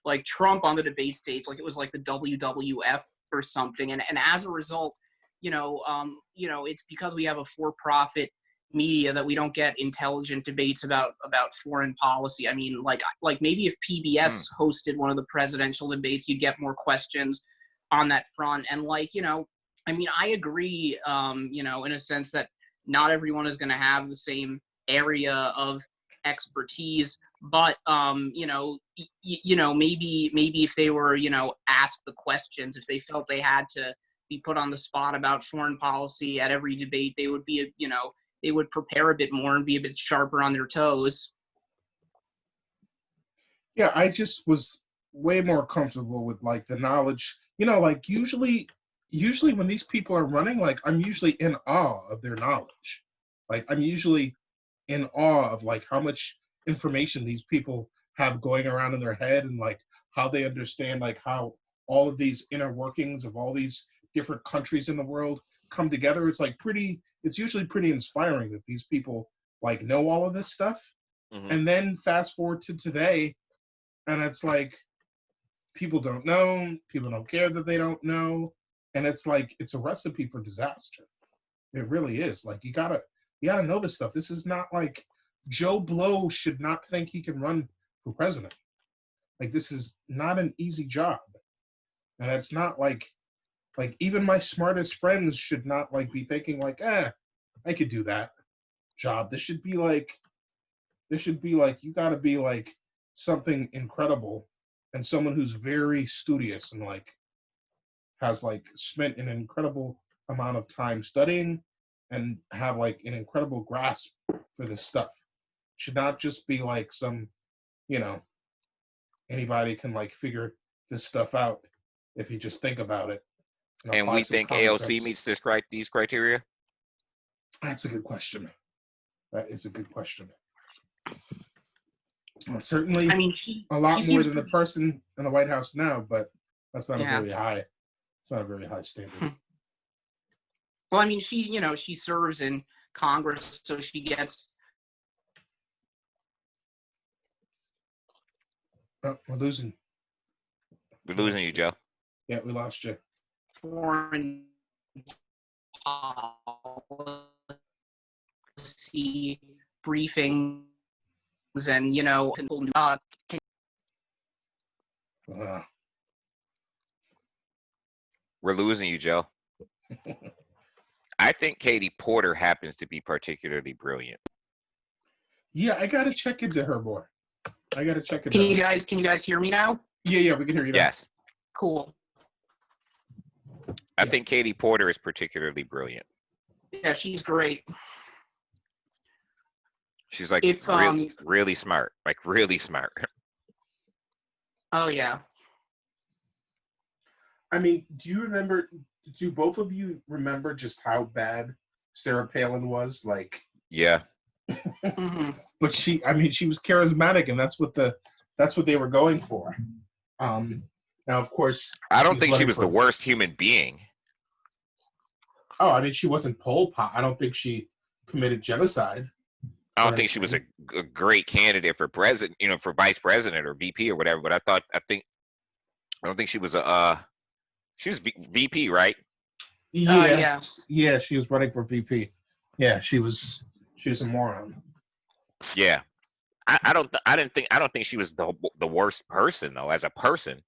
like Trump on the debate stage like it was like the WWF or something, and as a result it's because we have a for-profit media that we don't get intelligent debates about foreign policy. I mean, like maybe if PBS hosted one of the presidential debates, you'd get more questions on that front. And I mean, I agree, in a sense that not everyone is going to have the same area of expertise, but maybe if they were asked the questions, if they felt they had to be put on the spot about foreign policy at every debate, they would be, they would prepare a bit more and be a bit sharper on their toes. Yeah, I just was way more comfortable with like the knowledge. Like usually when these people are running, like I'm usually in awe of their knowledge. Like I'm usually in awe of like how much information these people have going around in their head and like how they understand like how all of these inner workings of all these different countries in the world come together. It's usually pretty inspiring that these people like know all of this stuff. Hmm. And then fast forward to today, and it's like people don't know, people don't care that they don't know, and it's like it's a recipe for disaster. It really is. Like you gotta know this stuff. This is not like Joe Blow should not think he can run for president. Like this is not an easy job, and it's not like even my smartest friends should not like be thinking like, I could do that job. This should be like you gotta be like something incredible and someone who's very studious and like has like spent an incredible amount of time studying and have like an incredible grasp for this stuff. Should not just be like some, you know, anybody can like figure this stuff out if you just think about it and And apply we some think common AOC sense. meets these criteria. That's a good question. That is a good question. Well, certainly I mean, she a lot she more seems than the person in the White House now, but that's not a yeah. very high. It's not a very high standard. Well, I mean, she serves in Congress, so she gets Oh, we're losing. We're losing you, Joe. Yeah, we lost you. foreign policy briefings and Uh, We're losing you, Joe. I think Katie Porter happens to be particularly brilliant. yeah, I gotta check into her more. I gotta check into Can you her. guys hear me now? Yeah, we can hear you now. Yes, Cool. I Yeah. think Katie Porter is particularly brilliant. Yeah, she's great. She's like If really smart, like really smart. oh yeah. I mean, do both of you remember just how bad Sarah Palin was? Like, Yeah, Hmm. but she was charismatic, and that's what they were going for. Now, of course, I don't she's think she running was the for- worst human being. Oh, I mean, she wasn't Pol Pot. I don't think she committed genocide. I don't Or think she was a anything. great candidate for president, for vice president or VP or whatever. But I don't think she was she was VP, right? Yeah, Yeah. she was running for VP. Yeah, she was a moron. Yeah. I don't think she was the worst person though as a person.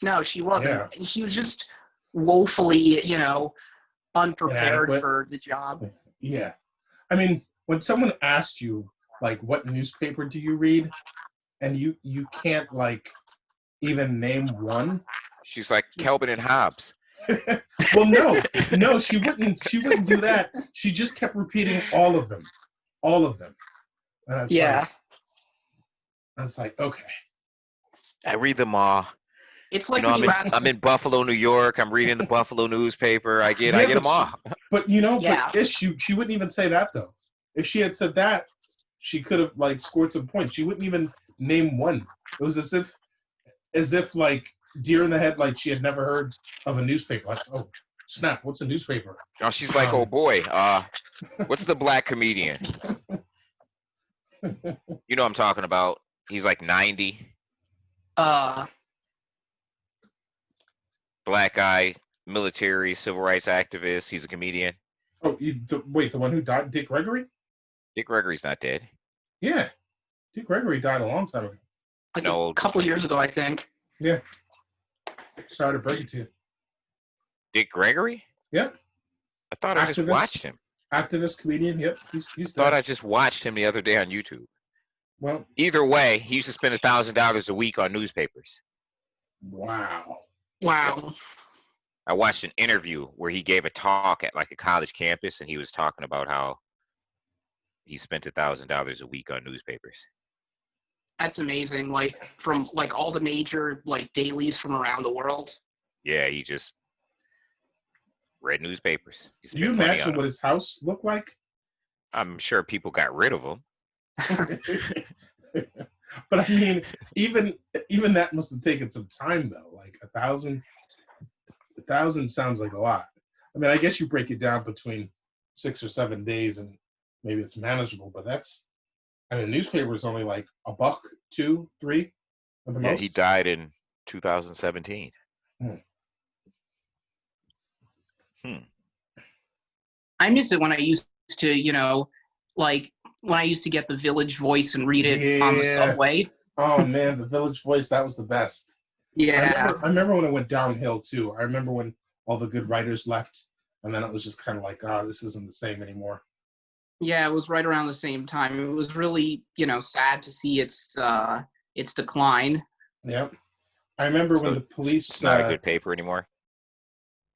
No, she wasn't. Yeah. She was just woefully, unprepared Inadequate. for the job. Yeah. I mean, when someone asked you like what newspaper do you read and you can't like even name one. She's like Kelvin and Hobbes. Well, no, she wouldn't do that. She just kept repeating all of them. And it's Yeah. like okay. I read them all. It's like I'm when you ask in Buffalo, New York. I'm reading the Buffalo newspaper. I get them all. But Yeah. but she wouldn't even say that though. If she had said that, she could have like scored some points. She wouldn't even name one. It was as if like deer in the headlights. She had never heard of a newspaper. Like, oh snap, what's a newspaper? Now she's like, oh boy, what's the black comedian? You know what I'm talking about. He's like 90. Black guy, military, civil rights activist. He's a comedian. Oh, wait, the one who died, Dick Gregory? Dick Gregory's not dead. Yeah, Dick Gregory died a long time ago. like No. a couple years ago, I think. Yeah. Sorry to break it to you. Dick Gregory? Yeah. I thought I just Activist. watched him. Activist, comedian. Yep, he's Thought dead. I just watched him the other day on YouTube. Well, Either way, he used to spend $1,000 a week on newspapers. wow. Wow. I watched an interview where he gave a talk at like a college campus, and he was talking about how he spent $1,000 a week on newspapers. That's amazing. Like from like all the major like dailies from around the world. Yeah, he just read newspapers. He Do you spent money on imagine them. what his house looked like? I'm sure people got rid of him. But I mean, even that must have taken some time though. Like a thousand sounds like a lot. I mean, I guess you break it down between 6 or 7 days and maybe it's manageable, but that's, I mean, newspaper is only like a buck, two, three at the Yeah, he most. died in 2017. Hmm. I miss it when I used to, like when I used to get the Village Voice and read it on the Yeah. subway. Oh man, the Village Voice, that was the best. Yeah. I remember when it went downhill too. I remember when all the good writers left, and then it was just kind of like, oh, this isn't the same anymore. Yeah, it was right around the same time. It was really, sad to see its decline. Yep. I remember when So the police. it's not a good paper anymore.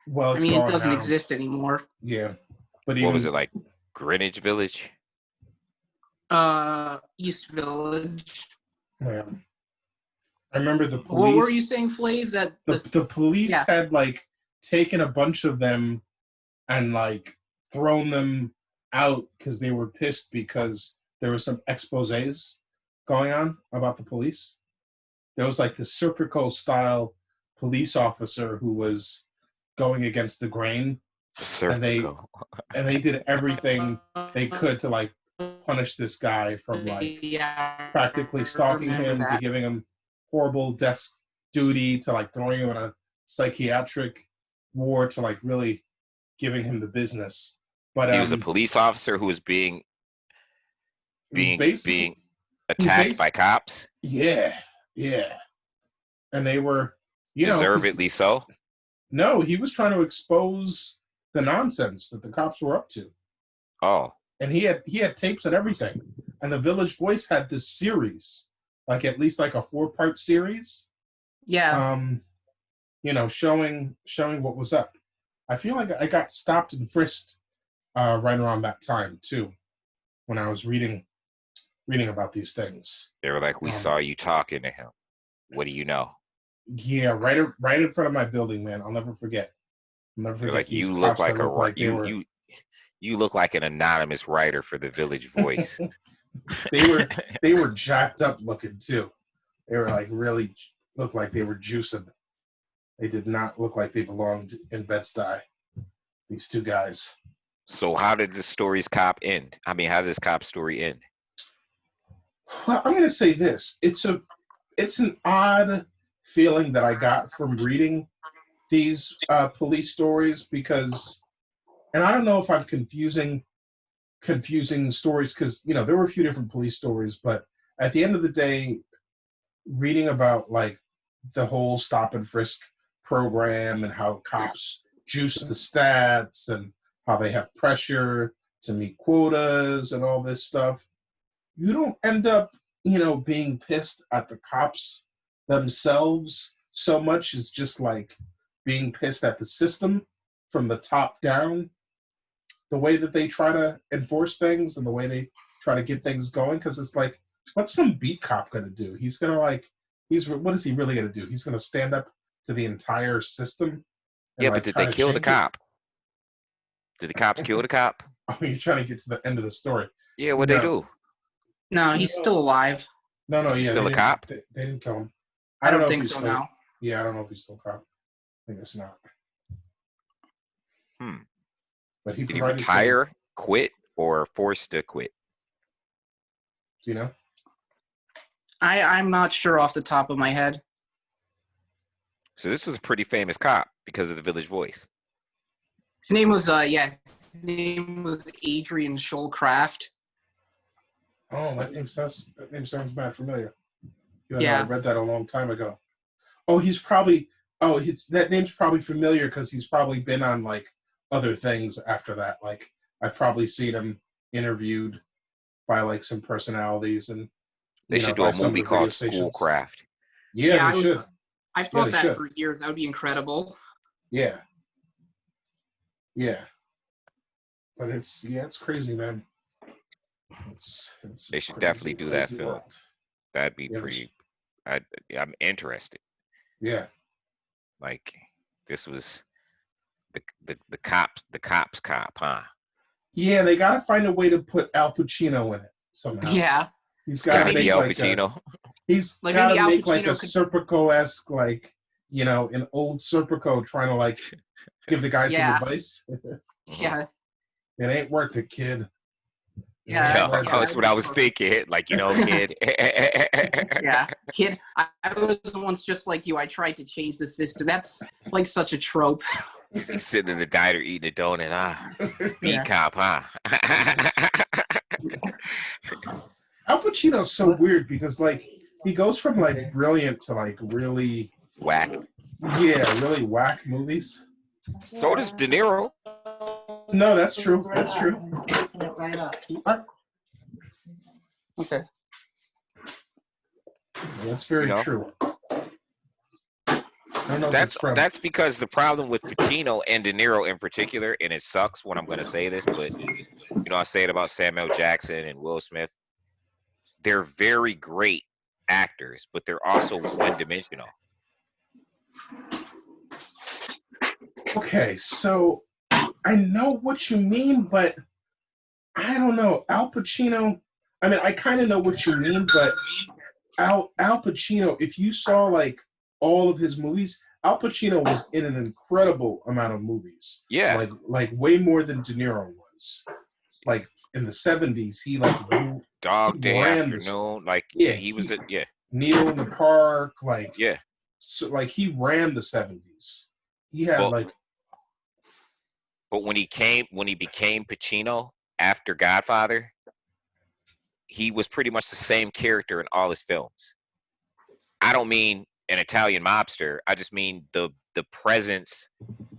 Well, I it's mean, it gone doesn't now. exist anymore. Yeah, but What was even it like? Greenwich Village? East Village. yeah. I remember the police. What were you saying, Flav? That the police yeah. had like taken a bunch of them and like thrown them out because they were pissed because there were some exposés going on about the police. There was like the Serpico style police officer who was going against the grain, and they did everything they could to like punish this guy, from like practically stalking him to giving him horrible desk duty to like throwing him in a psychiatric ward to like really giving him the business. But he was a police officer who was being attacked by cops. Yeah, and they were, deservedly so. No, he was trying to expose the nonsense that the cops were up to. Oh. And he had tapes and everything. And the Village Voice had this series, like at least like a 4-part series. Yeah. Showing what was up. I feel like I got stopped and frisked right around that time too, when I was reading about these things. They were like, "We saw you talking to him. What do you know?" Yeah, right in front of my building, man. I'll never forget. They're like, "You look like you look like an anonymous writer for the Village Voice." They were jacked up looking too. They were like really looked like they were juicing. They did not look like they belonged in Bed-Stuy. These two guys. So how did this story's cop end? I mean, how did this cop story end? Well, I'm going to say this. It's an odd feeling that I got from reading these police stories, because, and I don't know if I'm confusing stories, because there were a few different police stories, but at the end of the day, reading about like the whole stop and frisk program and how cops juice the stats and how they have pressure to meet quotas and all this stuff, you don't end up being pissed at the cops themselves so much as just like being pissed at the system from the top down, the way that they try to enforce things and the way they try to get things going. Because it's like, what's some beat cop gonna do? He's gonna what is he really gonna do? He's gonna stand up to the entire system? Yeah, but did they kill the cop? Did the cops kill the cop? Oh, you're trying to get to the end of the story. Yeah, what'd they do? No, he's still alive. No, He's yeah, still a cop? They didn't kill him. I don't think so now. Yeah, I don't know if he's still a cop. I think it's not. But he did he retire, quit, or forced to quit? Do you know? I'm not sure off the top of my head. So this was a pretty famous cop because of the Village Voice. His name was Adrian Schollcraft. Oh, that name sounds bad familiar. Yeah, I read that a long time ago. Oh, that name's probably familiar because he's probably been on like other things after that. Like I've probably seen him interviewed by like some personalities, and they should do a movie called Schoolcraft. Yeah, they should. I've thought that for years. That would be incredible. Yeah. But it's crazy, man. They should definitely do that film. That'd be Yeah, pretty. I'm interested. yeah. Like this was the cops cop, huh? Yeah, they got to find a way to put Al Pacino in it somehow. Yeah, He's It's got gotta to be make Al like a. Pacino. He's like got maybe to Al make like a Pacino could. Serpico-esque, like, you know, an old Serpico trying to like give the guy some Yeah. advice. Yeah, It ain't worth it, kid. yeah, Yeah, Right. that's what I was thinking. Like, you know, kid. yeah. Kid, I was once just like you. I tried to change the system. That's like such a trope. He's sitting in the diner eating a donut. Beat Yeah. cop, huh? Al Pacino's so weird because like he goes from like brilliant to like really, Whack. really whack movies. So does De Niro. No, that's true. That's true. Okay. That's very You know? true. I don't know if it's from. That's because the problem with Pacino and De Niro in particular, and it sucks when I'm going to say this, but you know, I say it about Samuel Jackson and Will Smith. They're very great actors, but they're also one-dimensional. Okay, so I know what you mean, but I don't know. Al Pacino. I mean, I kind of know what you mean, but Al Pacino. If you saw like all of his movies, Al Pacino was in an incredible amount of movies. Yeah. Like way more than De Niro was. Like in the 70s, he like Dog Day ran the- Afternoon. Like, Yeah, he was, yeah. Needle in the Park. Like, Yeah. so, like he ran the 70s. He had Well, like. But when he became Pacino after Godfather, he was pretty much the same character in all his films. I don't mean an Italian mobster. I just mean the presence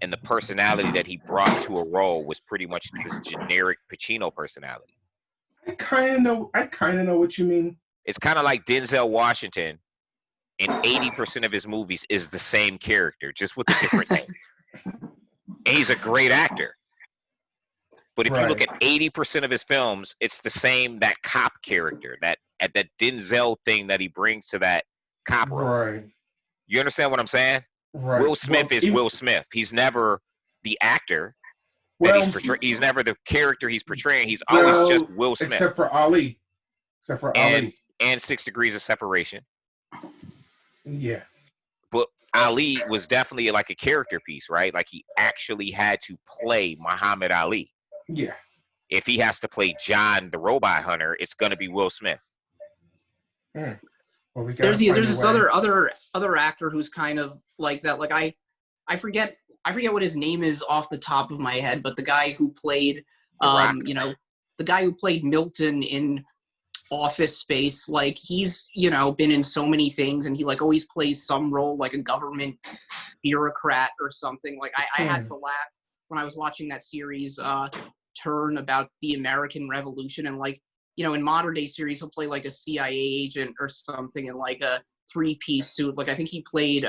and the personality that he brought to a role was pretty much this generic Pacino personality. I kind of know what you mean. It's kind of like Denzel Washington in 80% of his movies is the same character, just with a different name. And he's a great actor. But if you look at 80% of his films, it's the same, that cop character, that Denzel thing that he brings to that cop role. Right. You understand what I'm saying? Right. Will Smith is Will Smith. He's never the actor that he's portraying. He's never the character he's portraying. He's always just Will Smith. Except for Ali. And 6 Degrees of Separation. Yeah. But Ali was definitely like a character piece, right? Like he actually had to play Muhammad Ali. Yeah. If he has to play John the Robot Hunter, it's going to be Will Smith. Well, there's this other actor who's kind of like that. Like I forget what his name is off the top of my head, but the guy who played the guy who played Milton in Office Space, like he's been in so many things, and he like always plays some role like a government bureaucrat or something. Like I had to laugh when I was watching that series Turn about the American Revolution, and like in modern day series he'll play like a CIA agent or something in like a 3-piece suit. Like I think he played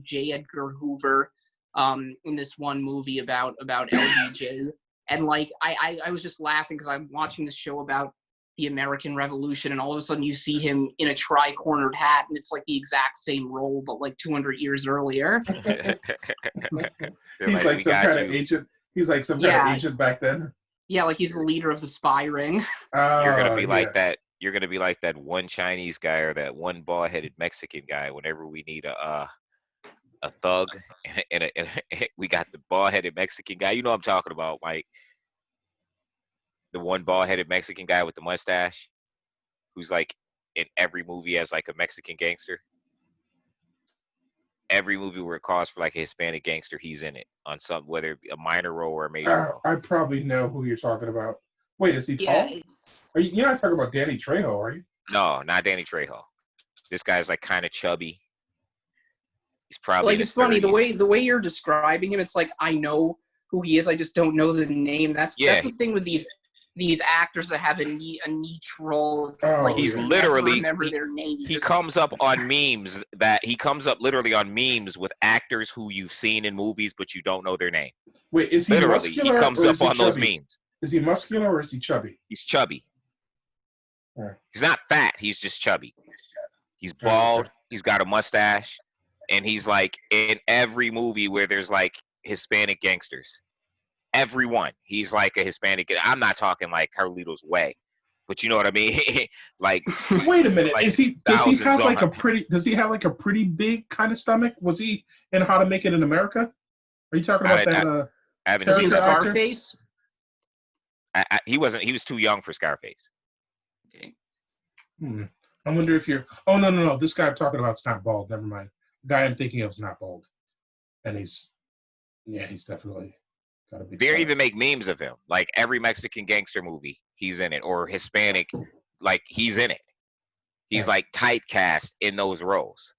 J. Edgar Hoover in this one movie about LBJ, and like I was just laughing because I'm watching this show about the American Revolution, and all of a sudden you see him in a tri-cornered hat, and it's like the exact same role, but like 200 years earlier. He's like some kind of agent. He's like some kind of agent back then. Yeah, like he's the leader of the spy ring. You're gonna be like that. You're gonna be like that one Chinese guy or that one bald-headed Mexican guy. Whenever we need a thug, and we got the bald-headed Mexican guy. You know what I'm talking about, Mike? The one bald-headed Mexican guy with the mustache, who's like in every movie as like a Mexican gangster. Every movie where it calls for like a Hispanic gangster, he's in it on some, whether it be a minor role or a major role. I probably know who you're talking about. Wait, is he tall? You're not talking about Danny Trejo, are you? No, not Danny Trejo. This guy's like kind of chubby. He's probably like it's funny the way you're describing him. It's like I know who he is. I just don't know the name. That's the thing with these actors that have a niche role. Like he's literally remember their name. He comes up on memes literally on memes with actors who you've seen in movies but you don't know their name. Wait, is he literally muscular? He comes up on chubby? those memes. Is he muscular or is he chubby? He's chubby. Alright. He's not fat. He's just chubby. He's Oh, okay. bald. He's got a mustache, and he's like in every movie where there's like Hispanic gangsters. Everyone, he's like a Hispanic. I'm not talking like Carlito's Way, but you know what I mean. Like, Wait a minute. like Does he have like on- a pretty? Does he have like a pretty big kind of stomach? Was he in How to Make It in America? Are you talking about that? I haven't Is he seen in Character actor? Scarface? He wasn't. He was too young for Scarface. Okay. I wonder if you're. Oh no! This guy I'm talking about is not bald. Never mind. The guy I'm thinking of is not bald, and he's definitely got a big. They stomach. even make memes of him. Like every Mexican gangster movie, he's in it, or Hispanic, like he's in it. He's Yeah. like typecast in those roles.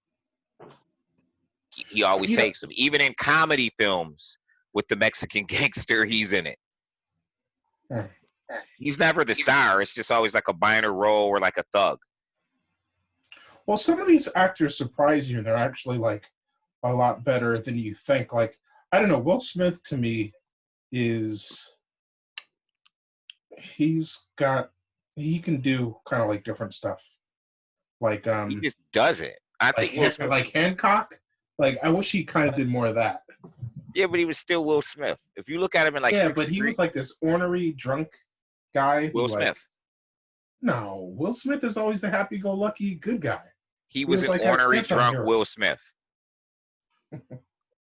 He always You know- takes them. Even in comedy films with the Mexican gangster, he's in it. Hmm. He's never the star. It's just always like a minor role or like a thug. Well, some of these actors surprise you. They're actually like a lot better than you think. Like, I don't know. Will Smith to me is he can do kind of like different stuff. Like He just does it. I think Will Smith, like Hancock. Like I wish he kind of did more of that. yeah, but he was still Will Smith. If you look at him in like yeah, 6 but he Degrees, was like this ornery drunk guy. who, Will like- Smith. No, Will Smith is always the happy-go-lucky good guy. He was was an like an ornery anti-hero. drunk Will Smith.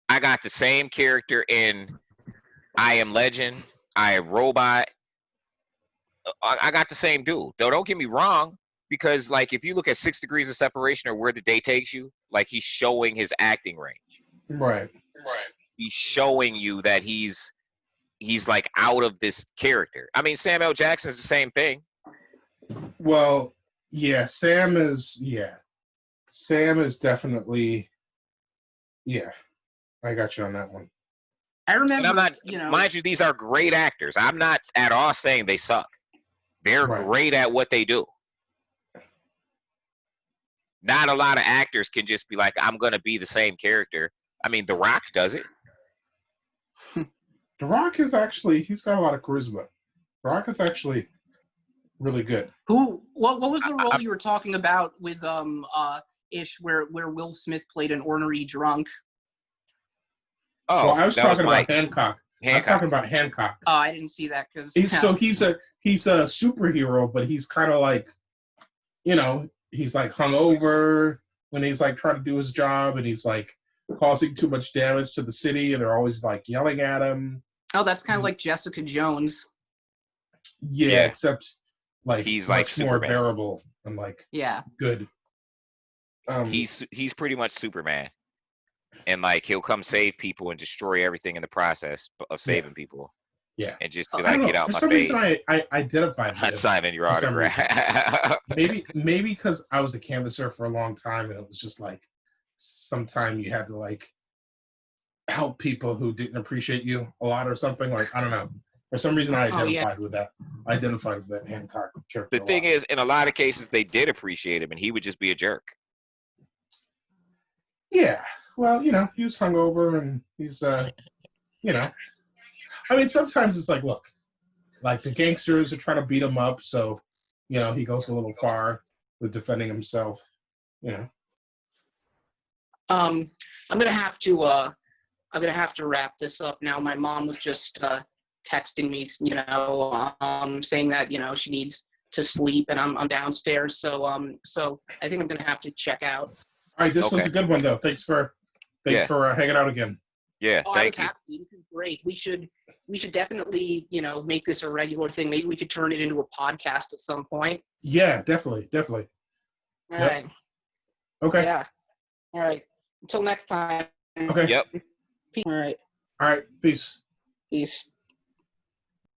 I got the same character in I Am Legend, I Am Robot. I got the same dude. Though don't get me wrong, because like if you look at 6 Degrees of Separation or Where the Day Takes You, like he's showing his acting range. Right. He's showing you that he's like out of this character. I mean, Samuel Jackson's the same thing. Well, yeah, Sam is definitely, yeah, I got you on that one. I remember, And I'm not, you know, mind you, these are great actors. I'm not at all saying they suck. They're Right. great at what they do. Not a lot of actors can just be like, I'm going to be the same character. I mean, The Rock does it. The Rock is actually, he's got a lot of charisma. The Rock is actually really good. what was the role you were talking about with Ish where Will Smith played an ornery drunk? Oh, Well, I was that talking Mike about Hancock. I was Hancock. talking about Hancock. Oh, I didn't see that because He's a superhero, but he's kind of like, he's like hungover when he's like trying to do his job, and he's like causing too much damage to the city, and they're always like yelling at him. oh, that's kind of like Jessica Jones. Yeah, except like He's much like more Superman. bearable and like Yeah. good. He's pretty much Superman. And like he'll come save people and destroy everything in the process of saving people. Yeah. And just be I like, don't know. get out For my some face. reason, I identified I'm not with him. signing your for some autograph. maybe because I was a canvasser for a long time, and it was just like sometime you had to like help people who didn't appreciate you a lot or something. Like I don't know. For some reason, I Oh, yeah. identified with that. I identified with that Hancock character. The thing is, in a lot of cases, they did appreciate him, and he would just be a jerk. yeah. Well, he was hungover, and he's, I mean, sometimes it's like, look, like the gangsters are trying to beat him up, so he goes a little far with defending himself. I'm gonna have to wrap this up now. My mom was just texting me, saying that she needs to sleep, and I'm downstairs. So I think I'm gonna have to check out. All right, this was Okay. a good one though. Thanks for hanging out again. Yeah, Oh, I was thank you. happy. This is great. We should definitely make this a regular thing. Maybe we could turn it into a podcast at some point. Yeah, definitely. All Yep. right. Okay. Yeah. All right. Until next time. Okay. Yep. All right. All right. Peace. Peace.